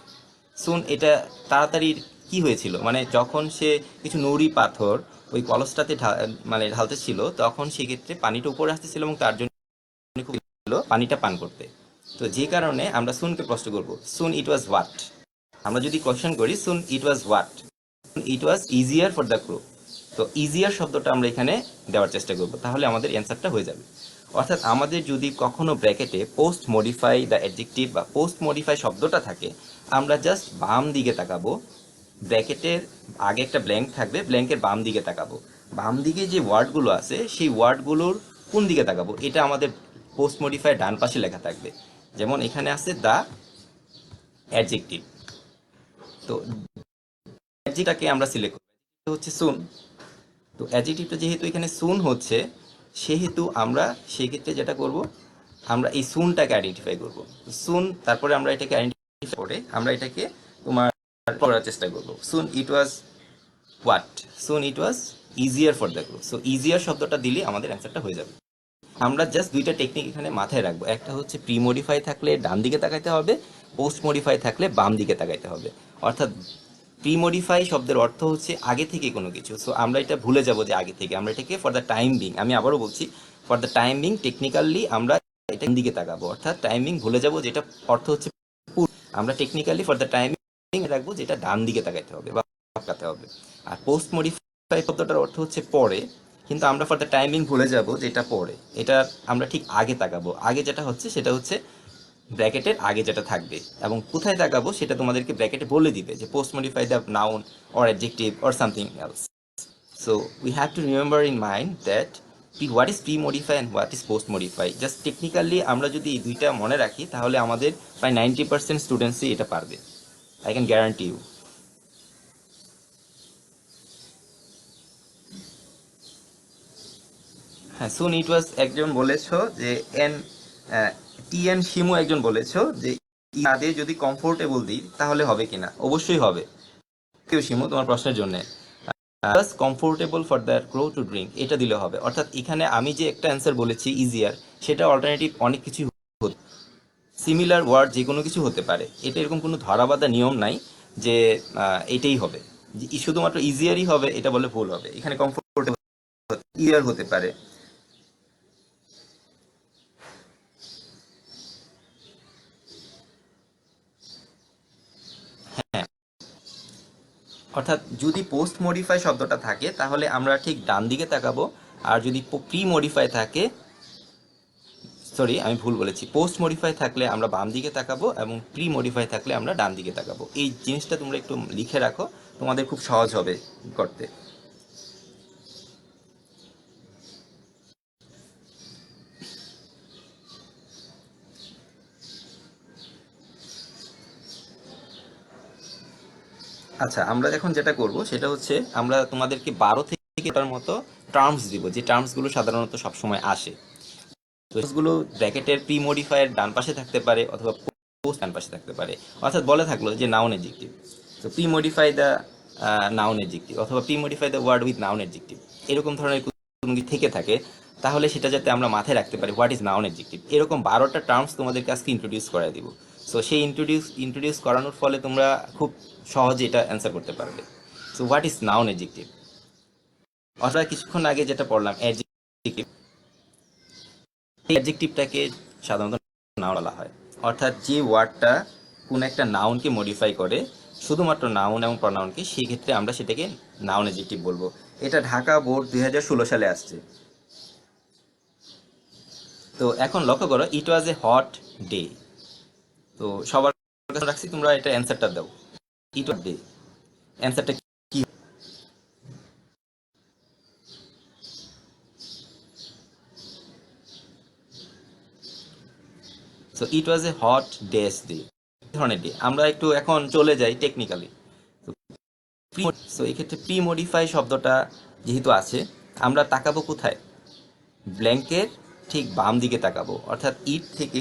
Speaker 1: সুন এটা তাড়াতাড়ি কি হয়েছিল, মানে যখন সে কিছু নুড়ি পাথর ওই কলসটাতে মানে ঢালতে ছিল, তখন সেক্ষেত্রে পানিটা উপরে আসতেছিল এবং তার জন্য খুব পানিটা পান করতে। তো যে কারণে আমরা সুনকে প্রশ্ন করব, সুন ইট ওয়াজ হোয়াট। আমরা যদি কোয়েশ্চেন করি soon it was what, it was easier for the crow. তো ইজিয়ার শব্দটা আমরা এখানে দেওয়ার চেষ্টা করব, তাহলে আমাদের অ্যান্সারটা হয়ে যাবে। অর্থাৎ আমাদের যদি কখনো ব্র্যাকেটে পোস্ট মডিফাই দ্য অ্যাডজেক্টিভ বা পোস্ট মডিফাই শব্দটা থাকে, আমরা জাস্ট বাম দিকে তাকাবো। ব্র্যাকেটের আগে একটা ব্ল্যাঙ্ক থাকবে, ব্ল্যাঙ্কের বাম দিকে তাকাবো। বাম দিকে যে ওয়ার্ডগুলো আছে সেই ওয়ার্ডগুলোর কোন দিকে তাকাবো, এটা আমাদের পোস্ট মডিফাই ডান পাশে লেখা থাকবে। যেমন এখানে আছে দ্য অ্যাডজেক্টিভ। তো অ্যাডজেক্টিভটাকে আমরা সিলেক্ট করব, হচ্ছে সুন। তো অ্যাডজেক্টিভটা যেহেতু এখানে সুন হচ্ছে, সেহেতু আমরা সেক্ষেত্রে যেটা করব, আমরা এই সুনটাকে আইডেন্টিফাই করব। সুন, তারপরে আমরা এটাকে আইডেন্টিফাই করে আমরা এটাকে তোমার করার চেষ্টা করব। Soon it was what, soon it was easier for the crow. So easier শব্দটা দিলে আমাদের অ্যান্সারটা হয়ে যাবে। আমরা জাস্ট দুইটা টেকনিক এখানে মাথায় রাখবো। একটা হচ্ছে প্রি মডিফাই থাকলে ডান দিকে তাকাইতে হবে, পোস্ট মডিফাই থাকলে বাম দিকে তাকাইতে হবে। অর্থাৎ প্রি মডিফাই শব্দের অর্থ হচ্ছে আগে থেকে কোনো কিছু। সো আমরা এটা ভুলে যাব যে আগে থেকে, আমরা এটাকে ফর দ্য টাইম বিং, আমি আবারও বলছি, for the time being technically আমরা এটা দিকে তাকাবো। অর্থাৎ টাইমিং ভুলে যাব, যেটা অর্থ হচ্ছে আমরা টেকনিক্যালি ফর দ্য টাইমিং রাখবো, যেটা ডান দিকে তাকাইতে হবে বা তাকাতে হবে। আর পোস্ট মডিফাই শব্দটার অর্থ হচ্ছে পরে, কিন্তু আমরা ফর দ্য টাইমিং ভুলে যাব যেটা পরে, এটা আমরা ঠিক আগে তাকাবো। আগে যেটা হচ্ছে সেটা হচ্ছে ব্র্যাকেটের আগে যেটা থাকবে, এবং কোথায় তাকাবো সেটা তোমাদেরকে ব্র্যাকেটে বলে দিবে যে post modify the noun or adjective or something else. So we have to remember in mind that what is pre modify and what is post modify. Just technically আমরা যদি এই দুইটা মনে রাখি, তাহলে আমাদের প্রায় 90% স্টুডেন্টসই এটা পারবে, আই ক্যান গ্যারান্টি ইউ। হ্যাঁ, সুন ইট ওয়াজ একজন বলেছো যে এন টি এন শিমু একজন বলেছো যে না দিয়ে যদি কমফোর্টেবল দিই তাহলে হবে কিনা? অবশ্যই হবে। কেউ শিমু তোমার প্রশ্নের জন্য comfortable for the crow to drink এটা দিলে হবে। অর্থাৎ এখানে আমি যে একটা অ্যান্সার বলেছি ইজিয়ার, সেটা অল্টারনেটিভ অনেক কিছু হতে, সিমিলার ওয়ার্ড যে কোনো কিছু হতে পারে। এটা এরকম কোনো ধরাবাঁধা নিয়ম নাই যে এটাই হবে, যে শুধুমাত্র ইজিয়ারই হবে এটা বলে ভুল হবে। এখানে কমফোর্টেবল ইজিয়ার হতে পারে। হ্যাঁ, অর্থাৎ যদি পোস্ট মডিফাই শব্দটা থাকে তাহলে আমরা ঠিক ডান দিকে তাকাবো, আর যদি প্রি মডিফাই থাকে, সরি আমি ভুল বলেছি, পোস্ট মডিফাই থাকলে আমরা বাম দিকে তাকাবো এবং প্রি মডিফাই থাকলে আমরা ডান দিকে তাকাবো। এই জিনিসটা তোমরা একটু লিখে রাখো, তোমাদের খুব সহজ হবে করতে। আচ্ছা, আমরা এখন যেটা করব সেটা হচ্ছে আমরা তোমাদেরকে 12 থেকে তার মতো টার্মস দিব, যে টার্মসগুলো সাধারণত সবসময় আসে। তো গুলো ব্র্যাকেটের প্রি মডিফায়ার ডান পাশে থাকতে পারে অথবা পোস্ট ডান পাশে থাকতে পারে। অর্থাৎ বলে থাকলো যে নাউন এডজেক্টিভ, তো pre modify the noun adjective অথবা pre modify the word with noun adjective, এরকম ধরনের কোনো কিছু থেকে থাকে, তাহলে সেটা যাতে আমরা মাথায় রাখতে পারি হোয়াট ইজ নাউন অ্যাডজেক্টিভ। এরকম 12টা টার্মস তোমাদেরকে আজকে ইন্ট্রোডিউস করাই দিব। সো সেই ইন্ট্রোডিউস করানোর ফলে তোমরা খুব সহজে এটা অ্যান্সার করতে পারবে। So what is noun adjective? অর্থাৎ কিছুক্ষণ আগে যেটা পড়লাম অ্যাডজেক্টিভ, এই অ্যাডজেক্টিভটাকে সাধারণত নাউন বলা হয়। অর্থাৎ যে ওয়ার্ডটা কোনো একটা নাউনকে মডিফাই করে, শুধুমাত্র নাউন এবং প্রনাউনকে, সেই ক্ষেত্রে আমরা সেটাকে নাউন অ্যাডজেক্টিভ বলবো। এটা ঢাকা বোর্ড 2016 সালে আসছে। তো এখন লক্ষ্য করো, ইট ওয়াজ এ হট ডে। তো সবার কাছে রাখছি, তোমরা এটা অ্যান্সারটা দাও। ইট ওয়াজ ডে, অ্যান্সারটা কি? So it was a hot days day, ধরনের ডে। আমরা একটু এখন চলে যাই টেকনিক্যালি। সো এই ক্ষেত্রে প্রি মডিফাই শব্দটা যেহেতু আছে, আমরা তাকাবো কোথায়? ব্ল্যাঙ্কের ঠিক বাম দিকে তাকাবো, অর্থাৎ ইট থেকে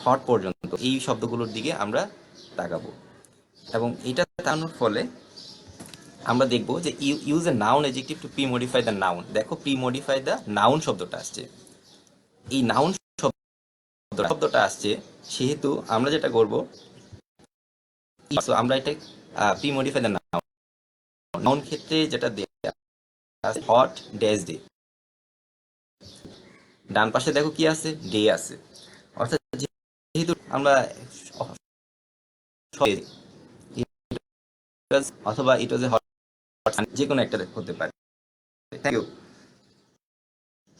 Speaker 1: হট পর্যন্ত এই শব্দগুলোর দিকে আমরা তাকাবো। এবং এটা তাকানোর ফলে আমরা দেখব যে use a noun adjective two pre modify the noun. দেখো, প্রি মডিফাই দ্য নাউন শব্দটা আসছে। এই নাউন শব্দটা আসছে, সেহেতু আমরা যেটা করব, আমরা এটা pre modify the noun, noun ক্ষেত্রে যেটা দেয়া আছে হট ড্যাশ ডে, ডান পাশে দেখো কি আছে? ডে আছে। অর্থাৎ যেহেতু আমরা অথবা ইট ওয়াজ এ হট, যে কোনো একটা হতে পারে। Thank you.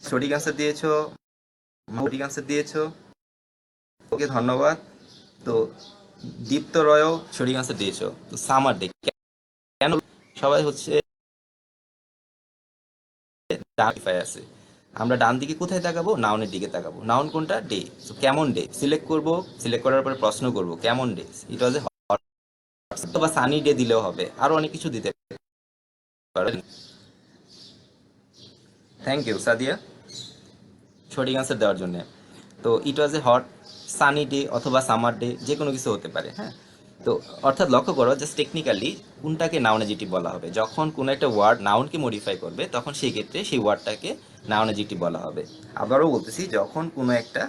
Speaker 1: সঠিক আনসার দিয়েছো, সঠিক আনসার দিয়েছো, ওকে ধন্যবাদ। তো দীপ্ত রয়ও সঠিক আনসার দিয়েছো। তো সামার ডে কেন? সবাই হচ্ছে ডান আছে, আমরা ডান দিকে কোথায় তাকাবো? নাউনের দিকে তাকাবো। নাউন কোনটা? ডে। তো কেমন ডে সিলেক্ট করব, সিলেক্ট করার পরে প্রশ্ন করব কেমন day. It was a hot বা সানি ডে দিলেও হবে, আরো অনেক কিছু দিতে পারেন। থ্যাংক ইউ সাদিয়া সঠিক আনসার দেওয়ার জন্য। তো ইট was a hot sunny day অথবা সামার ডে, যে কোনো কিছু হতে পারে। হ্যাঁ, তো অর্থাৎ লক্ষ্য করো, জাস্ট টেকনিক্যালি কোনটাকে নাউন অ্যাডজেক্টিভ বলা হবে। যখন কোনো একটা ওয়ার্ড নাউনকে মডিফাই করবে, তখন সেই ক্ষেত্রে সেই ওয়ার্ডটাকে নাউন অ্যাডজেক্টিভ বলা হবে। আবারও বলতেছি, যখন কোনো একটা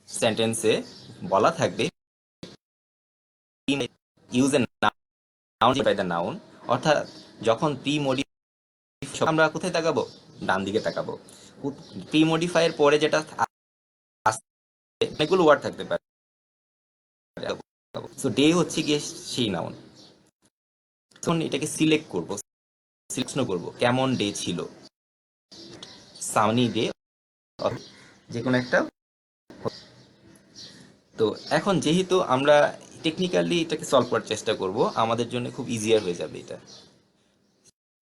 Speaker 1: সেন্টেন্সে বলা থাকবে use a noun by the noun, অর্থাৎ যখন প্রি মডিফাই, আমরা কোথায় তাকাবো? ডান দিকে তাকাবো। প্রি মডিফাইয়ের পরে যেটা অনেকগুলো ওয়ার্ড থাকতে পারে। সো ডে হচ্ছে গিয়ে সেই নাউন। তখন এটাকে সিলেক্ট করব, সিলেকশন করব কেমন ডে ছিল, সানি ডে, যে কোনো একটা। তো এখন যেহেতু আমরা টেকনিক্যালি এটাকে সলভ করার চেষ্টা করব, আমাদের জন্য খুব ইজিয়ার হয়ে যাবে এটা।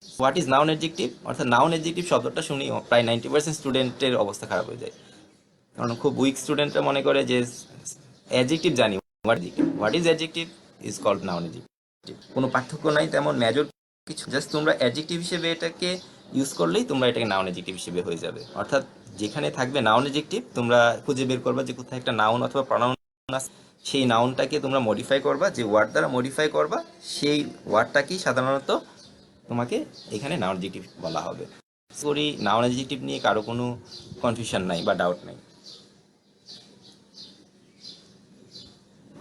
Speaker 1: What is noun adjective? অর্থাৎ নাউন অ্যাডজেক্টিভ শব্দটা শুনি প্রায় 90% স্টুডেন্টের অবস্থা খারাপ হয়ে যায়। কারণ খুব উইক স্টুডেন্টরা মনে করে যে অ্যাডজেক্টিভ জানি, what is adjective is called noun adjective. কোনো পার্থক্য নাই তেমন মেজর কিছু, জাস্ট তোমরা অ্যাডজেক্টিভ হিসেবে এটাকে ইউজ করলেই তোমরা এটাকে নাউন অ্যাডজেক্টিভ হিসেবে হয়ে যাবে। অর্থাৎ যেখানে থাকবে নাউন অ্যাডজেক্টিভ, তোমরা খুঁজে বের করবা যে কোথায় একটা নাউন অথবা প্রনাউন আছে, সেই নাউনটাকে তোমরা মডিফাই করবা, যে ওয়ার্ড দ্বারা মডিফাই করবা সেই ওয়ার্ডটাকেই সাধারণত তোমাকে এখানে নাউন অ্যাডজেক্টিভ বলা হবে। সরি, নাউন অ্যাডজেক্টিভ নিয়ে কারো কোনো কনফিউশন নাই বা ডাউট নাই।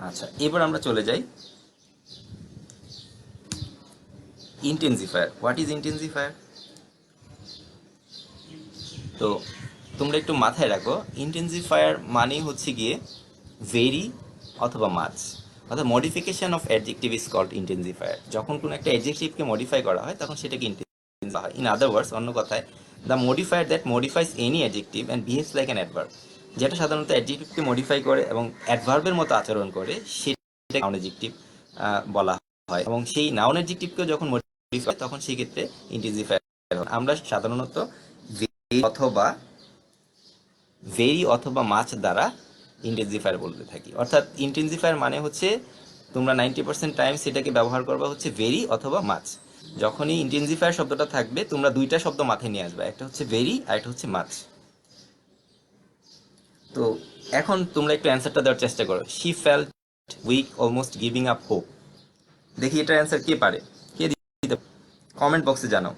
Speaker 1: আচ্ছা, এবার আমরা চলে যাই ইন্টেন্সিফায়ার। What is intensifier? তো তোমরা একটু মাথায় রাখো, ইন্টেন্সিফায়ার মানেই হচ্ছে গিয়ে ভেরি অথবা মাচ। অর্থাৎ modification of adjective is called intensifier. যখন কোনো একটা অ্যাডজেক্টিভকে মডিফাই করা হয়, তখন সেটাকে ইন্টেন্সিফায়ার হয়। ইন আদার ওয়ার্ডস, অন্য কথায়, the modifier that modifies any adjective and behaves like an adverb. যেটা সাধারণত অ্যাডজেক্টিভকে মডিফাই করে এবং অ্যাডভার্বের মতো আচরণ করে, সেটা নাউন অ্যাডজেক্টিভ বলা হয়। এবং সেই নাউন অ্যাডজেক্টিভকে যখন মডিফাই, তখন সেই ক্ষেত্রে ইন্টেন্সিফায়ার। আমরা সাধারণত অথবা ভেরি অথবা মাছ দ্বারা ইন্টেন্সিফায়ার বলতে থাকি। অর্থাৎ ইন্টেন্সিফায়ার মানে হচ্ছে তোমরা 90% টাইম সেটাকে ব্যবহার করবা হচ্ছে ভেরি অথবা মাছ। যখনই ইন্টেন্সিফায়ার শব্দটা থাকবে, তোমরা দুইটা শব্দ মাথায় নিয়ে আসবে, একটা হচ্ছে ভেরি আর একটা হচ্ছে মাছ। তো এখন তোমরা একটু অ্যান্সারটা দেওয়ার চেষ্টা করো। She felt weak, almost giving up hope. দেখি এটার অ্যান্সার কে পারে, কে দিতে, কমেন্ট বক্সে জানাও।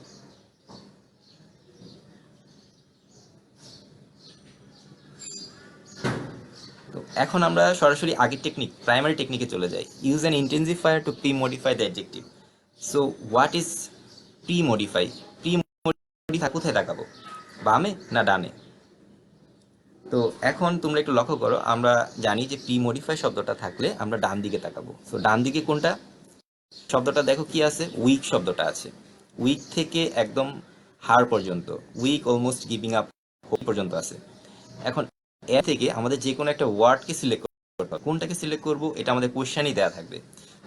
Speaker 1: এখন আমরা সরাসরি আগের টেকনিক প্রাইমারি টেকনিকে চলে যাই। Use an intensifier two pre modify the adjective. So what is pre modify? Pre modify কোথায় তাকাবো, বামে না ডানে? তো এখন তোমরা একটু লক্ষ্য করো, আমরা জানি যে প্রি মডিফাই শব্দটা থাকলে আমরা ডান দিকে তাকাবো। সো ডান দিকে কোনটা শব্দটা দেখো কি আছে, উইক শব্দটা আছে। উইক থেকে একদম হার পর্যন্ত, উইক অলমোস্ট গিভিং আপ পর্যন্ত আছে। এখন এর থেকে আমাদের যে কোনো একটা ওয়ার্ডকে সিলেক্ট করতে হবে। কোনটাকে সিলেক্ট করব এটা আমাদের কোশ্চেনই দেওয়া থাকবে।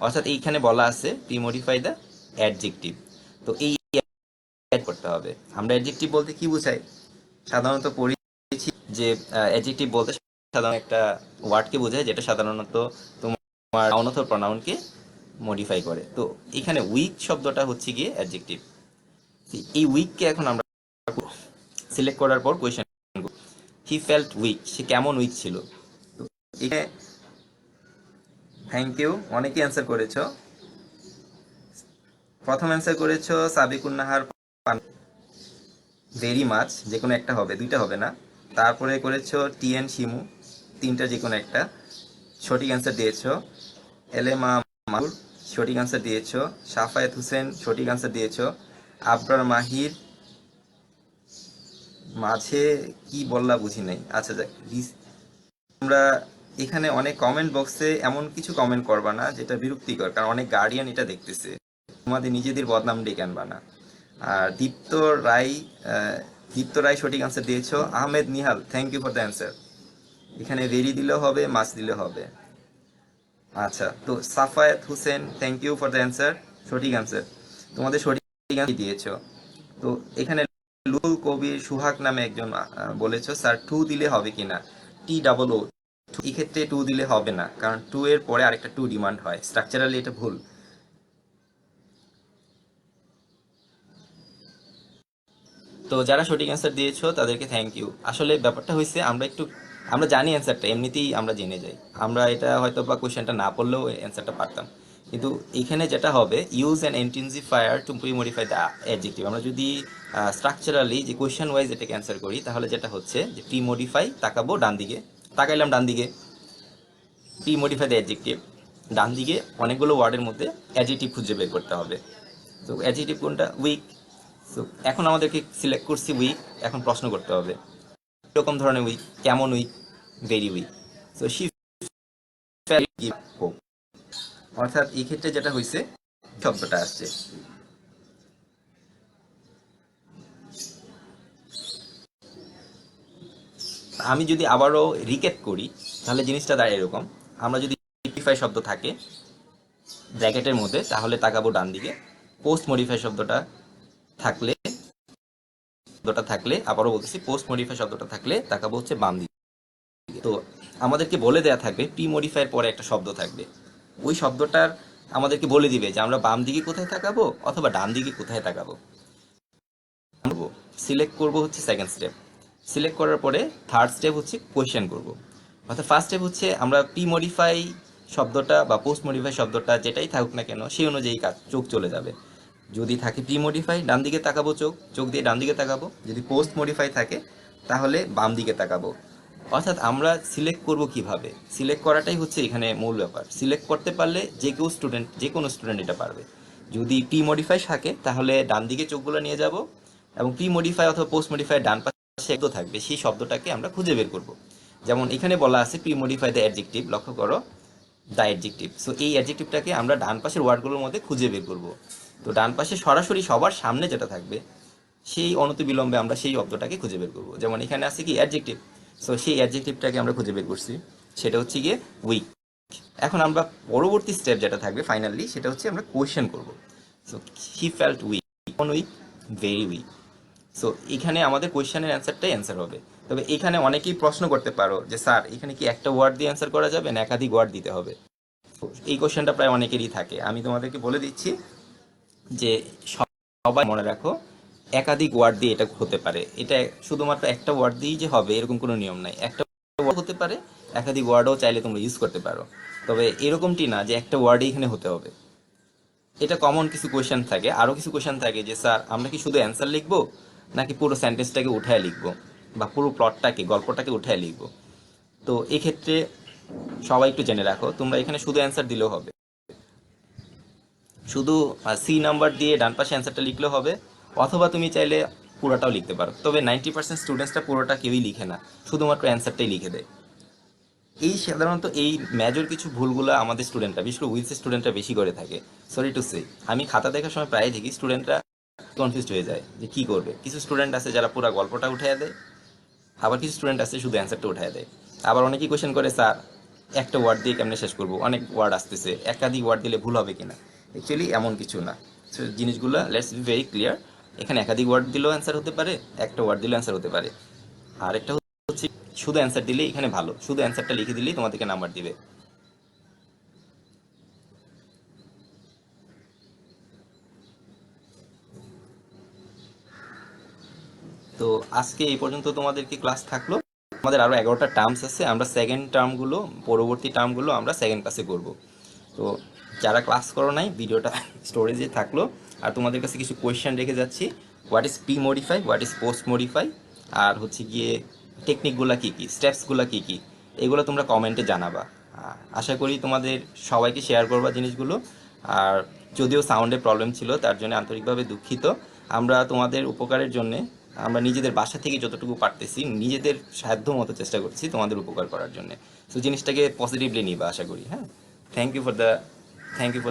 Speaker 1: অর্থাৎ এইখানে বলা আছে প্রি মডিফাই দ্য অ্যাডজেক্টিভ। তো এই অ্যাড করতে হবে। আমরা অ্যাডজেক্টিভ বলতে কি বোঝাই? সাধারণত পড়েছি যে অ্যাডজেক্টিভ বলতে সাধারণত একটা ওয়ার্ডকে বোঝায় যেটা সাধারণত তোমার নাউন অথবা প্রনাউনকে মডিফাই করে। তো এখানে উইক শব্দটা হচ্ছে গিয়ে অ্যাডজেক্টিভ। এই উইককে এখন আমরা সিলেক্ট করার পর কোয়েশ্চেন, হি ফেল্ট উইক, সে কেমন উইক ছিল। তো এখানে থ্যাংক ইউ, অনেকেই অ্যান্সার করেছো। প্রথম অ্যান্সার করেছো সাবিকুন নাহার ভেরি মাচ, যে কোনো একটা হবে, দুইটা হবে না। তারপরে করেছো টিএন শিমু, তিনটা যে কোনো একটা। সঠিক অ্যান্সার দিয়েছো। এলেমা মাহুর, সঠিক অ্যান্সার দিয়েছো। সাফায়েত হোসেন, সঠিক অ্যান্সার দিয়েছো। আবরার মাহির, মাঝে কি বললা বুঝি নাই। আচ্ছা যাক, তোমরা এখানে অনেক কমেন্ট বক্সে এমন কিছু কমেন্ট করবা না যেটা বিরক্তিকর, কারণ অনেক গার্ডিয়ান এটা দেখতেছে। তোমাদের নিজেদের বদনাম ডেকে আনবা না। আর রায় দীপ্ত রায় সঠিক আনসার দিয়েছো। Ahmed Nihal, thank you for the answer. এখানে ভেরি দিলেও হবে, মাছ দিলেও হবে। আচ্ছা, তো Safayet Hossain, thank you for the answer, সঠিক অ্যান্সার। তোমাদের সঠিক অ্যান্সার দিয়েছো। তো এখানে লুল কবির সুহাগ নামে একজন বলেছো স্যার টু দিলে হবে কিনা। টি ডাবল ও, এই ক্ষেত্রে টু দিলে হবে না, কারণ টু এর পরে আরেকটা টু ডিমান্ড হয়, স্ট্রাকচারালি এটা ভুল। তো যারা সঠিক অ্যান্সার দিয়েছো তাদেরকে থ্যাংক ইউ। আসলে ব্যাপারটা হয়েছে আমরা জানি অ্যান্সারটা, এমনিতেই আমরা জেনে যাই। আমরা এটা হয়তো বা কোয়েশ্চেনটা না পড়লেও অ্যান্সারটা পারতাম। কিন্তু এখানে যেটা হবে, use an intensifier two pre modify the adjective. আমরা যদি স্ট্রাকচারালি যে কোয়েশ্চেন ওয়াইজ এটাকে অ্যান্সার করি, তাহলে যেটা হচ্ছে যে প্রি মডিফাই, তাকাবো ডান দিকে, তাকাইলাম ডান দিকে, প্রি মডিফাই দ্য অ্যাডজেক্টিভ, ডান দিকে অনেকগুলো ওয়ার্ডের মধ্যে অ্যাডজেক্টিভ খুঁজে বের করতে হবে। তো অ্যাডজেক্টিভ কোনটা, উইক। সো এখন আমাদেরকে সিলেক্ট করছি উইক, এখন প্রশ্ন করতে হবে এরকম ধরনের উইক, কেমন weak, very weak. So she felt give hope. অর্থাৎ এই ক্ষেত্রে যেটা হয়েছে, শব্দটা আসছে। আমি যদি আবারও রিক্যাপ করি, তাহলে জিনিসটা দাঁড়ায় এরকম। আমরা যদি মডিফাই শব্দ থাকে ব্র্যাকেটের মধ্যে, তাহলে তাকাবো ডান দিকে। পোস্ট মডিফাই শব্দটা থাকলে আবারও বলতেছি, পোস্ট মডিফাই শব্দটা থাকলে তাকাবো হচ্ছে বাম দিকে। তো আমাদেরকে বলে দেয়া থাকবে প্রি মডিফাইয়ের পরে একটা শব্দ থাকবে, ওই শব্দটার আমাদেরকে বলে দিবে যে আমরা বাম দিকে কোথায় তাকাবো অথবা ডান দিকে কোথায় তাকাবো। সিলেক্ট করব হচ্ছে সেকেন্ড স্টেপ। সিলেক্ট করার পরে থার্ড স্টেপ হচ্ছে কোয়েশ্চেন করব। অর্থাৎ ফার্স্ট স্টেপ হচ্ছে আমরা প্রি মডিফাই শব্দটা বা পোস্ট মডিফাই শব্দটা যেটাই থাকুক না কেন, সেই অনুযায়ী চোখ চলে যাবে। যদি থাকে প্রি মডিফাই, ডান দিকে তাকাবো, চোখ দিয়ে ডান দিকে তাকাবো। যদি পোস্ট মডিফাই থাকে, তাহলে বাম দিকে তাকাবো। অর্থাৎ আমরা সিলেক্ট করব কিভাবে, সিলেক্ট করাটাই হচ্ছে এখানে মূল ব্যাপার। সিলেক্ট করতে পারলে যে কোনো স্টুডেন্ট এটা পারবে। যদি প্রি মডিফাই থাকে, তাহলে ডান দিকে চোখগুলো নিয়ে যাব, এবং প্রি মডিফাই অথবা পোস্ট মডিফাই ডান পাশে শব্দ থাকবে, সেই শব্দটাকে আমরা খুঁজে বের করব। যেমন এখানে বলা আছে প্রি মডিফাই দ্য অ্যাডজেক্টিভ, লক্ষ্য করো, দ্য অ্যাডজেক্টিভ। সো এই অ্যাডজেক্টিভটাকে আমরা ডান পাশের ওয়ার্ডগুলোর মধ্যে খুঁজে বের করব। তো ডান পাশে সরাসরি সবার সামনে যেটা থাকবে, সেই অনতিবিলম্বে আমরা সেই শব্দটাকে খুঁজে বের করব। যেমন এখানে আছে কি অ্যাডজেক্টিভ, সো সেই অ্যাডজেক্টিভটাকে আমরা খুঁজে বের করছি, সেটা হচ্ছে গিয়ে উইক। এখন আমরা পরবর্তী স্টেপ যেটা থাকবে ফাইনালি, সেটা হচ্ছে আমরা কোয়েশ্চেন করব। সো হি ফেল্ট উইক, কোন উইক, ভেরি উইক। সো এখানে আমাদের কোয়েশ্চেনের অ্যান্সারটাই অ্যান্সার হবে। তবে এখানে অনেকেই প্রশ্ন করতে পারো যে স্যার এখানে কি একটা ওয়ার্ড দিয়ে অ্যান্সার করা যাবে না একাধিক ওয়ার্ড দিতে হবে? এই কোয়েশ্চেনটা প্রায় অনেকেরই থাকে। আমি তোমাদেরকে বলে দিচ্ছি যে সবাই মনে রাখো, একাধিক ওয়ার্ড দিয়ে এটা হতে পারে। এটা শুধুমাত্র একটা ওয়ার্ড দিয়েই যে হবে এরকম কোনো নিয়ম নাই। একটা ওয়ার্ড হতে পারে, একাধিক ওয়ার্ডও চাইলে তোমরা ইউজ করতে পারো। তবে এরকমটি না যে একটা ওয়ার্ডই এখানে হতে হবে। এটা কমন কিছু কোয়েশ্চেন থাকে। আরও কিছু কোয়েশ্চেন থাকে যে স্যার আমরা কি শুধু অ্যান্সার লিখবো, নাকি পুরো সেন্টেন্সটাকে উঠায় লিখবো, বা পুরো প্লটটাকে, গল্পটাকে উঠায় লিখবো। তো এক্ষেত্রে সবাই একটু জেনে রাখো, তোমরা এখানে শুধু অ্যান্সার দিলেও হবে, শুধু সি নাম্বার দিয়ে ডান পাশে অ্যান্সারটা লিখলেও হবে, অথবা তুমি চাইলে পুরোটাও লিখতে পারো। তবে 90% স্টুডেন্টসরা পুরোটা কেউই লিখে না, শুধুমাত্র অ্যান্সারটাই লিখে দেয়। এই সাধারণত এই মেজর কিছু ভুলগুলো আমাদের স্টুডেন্টরা, বিশেষ করে উইলস স্টুডেন্টরা বেশি করে থাকে। সরি টু সে, আমি খাতা দেখার সময় প্রায় দেখি স্টুডেন্টরা কনফিউজড হয়ে যায় যে কী করবে। কিছু স্টুডেন্ট আছে যারা পুরো গল্পটা উঠিয়ে দেয়, আবার কিছু স্টুডেন্ট আছে শুধু অ্যান্সারটা উঠিয়ে দেয়। আবার অনেকেই কোয়েশ্চেন করে, স্যার একটা ওয়ার্ড দিয়ে কেমনে শেষ করবো, অনেক ওয়ার্ড আসতেছে, একাধিক ওয়ার্ড দিলে ভুল হবে কিনা। অ্যাকচুয়ালি এমন কিছু না। So, জিনিসগুলো লেটস বি ভেরি ক্লিয়ার। এখানে একাধিক ওয়ার্ড দিলেও অ্যান্সার হতে পারে, একটা ওয়ার্ড দিলেও অ্যান্সার হতে পারে। আর একটা হচ্ছে শুধু অ্যান্সার দিলেই এখানে ভালো, শুধু অ্যান্সারটা লিখে দিলেই তোমাদেরকে নাম্বার দিবে। তো আজকে এই পর্যন্ত তোমাদেরকে ক্লাস থাকলো। আমাদের আরও 11টা টার্মস আছে, আমরা সেকেন্ড টার্মগুলো, পরবর্তী টার্মগুলো আমরা সেকেন্ড ক্লাসে করব। তো যারা ক্লাস করো নাই, ভিডিওটা স্টোরেজে থাকলো। আর তোমাদের কাছে কিছু কোয়েশ্চেন রেখে যাচ্ছি, what is pre modify, what is post modify, আর হচ্ছে গিয়ে টেকনিকগুলো কী কী, স্টেপসগুলো কী কী, এগুলো তোমরা কমেন্টে জানাবা। আশা করি তোমাদের সবাইকে শেয়ার করবা জিনিসগুলো। আর যদিও সাউন্ডে প্রবলেম ছিল, তার জন্য আন্তরিকভাবে দুঃখিত। আমরা তোমাদের উপকারের জন্যে, আমরা নিজেদের বাসা থেকে যতটুকু পারতেছি নিজেদের সাধ্য মতো চেষ্টা করছি তোমাদের উপকার করার জন্য। সো জিনিসটাকে পজিটিভলি নিবা আশা করি। হ্যাঁ, thank you for the thank you for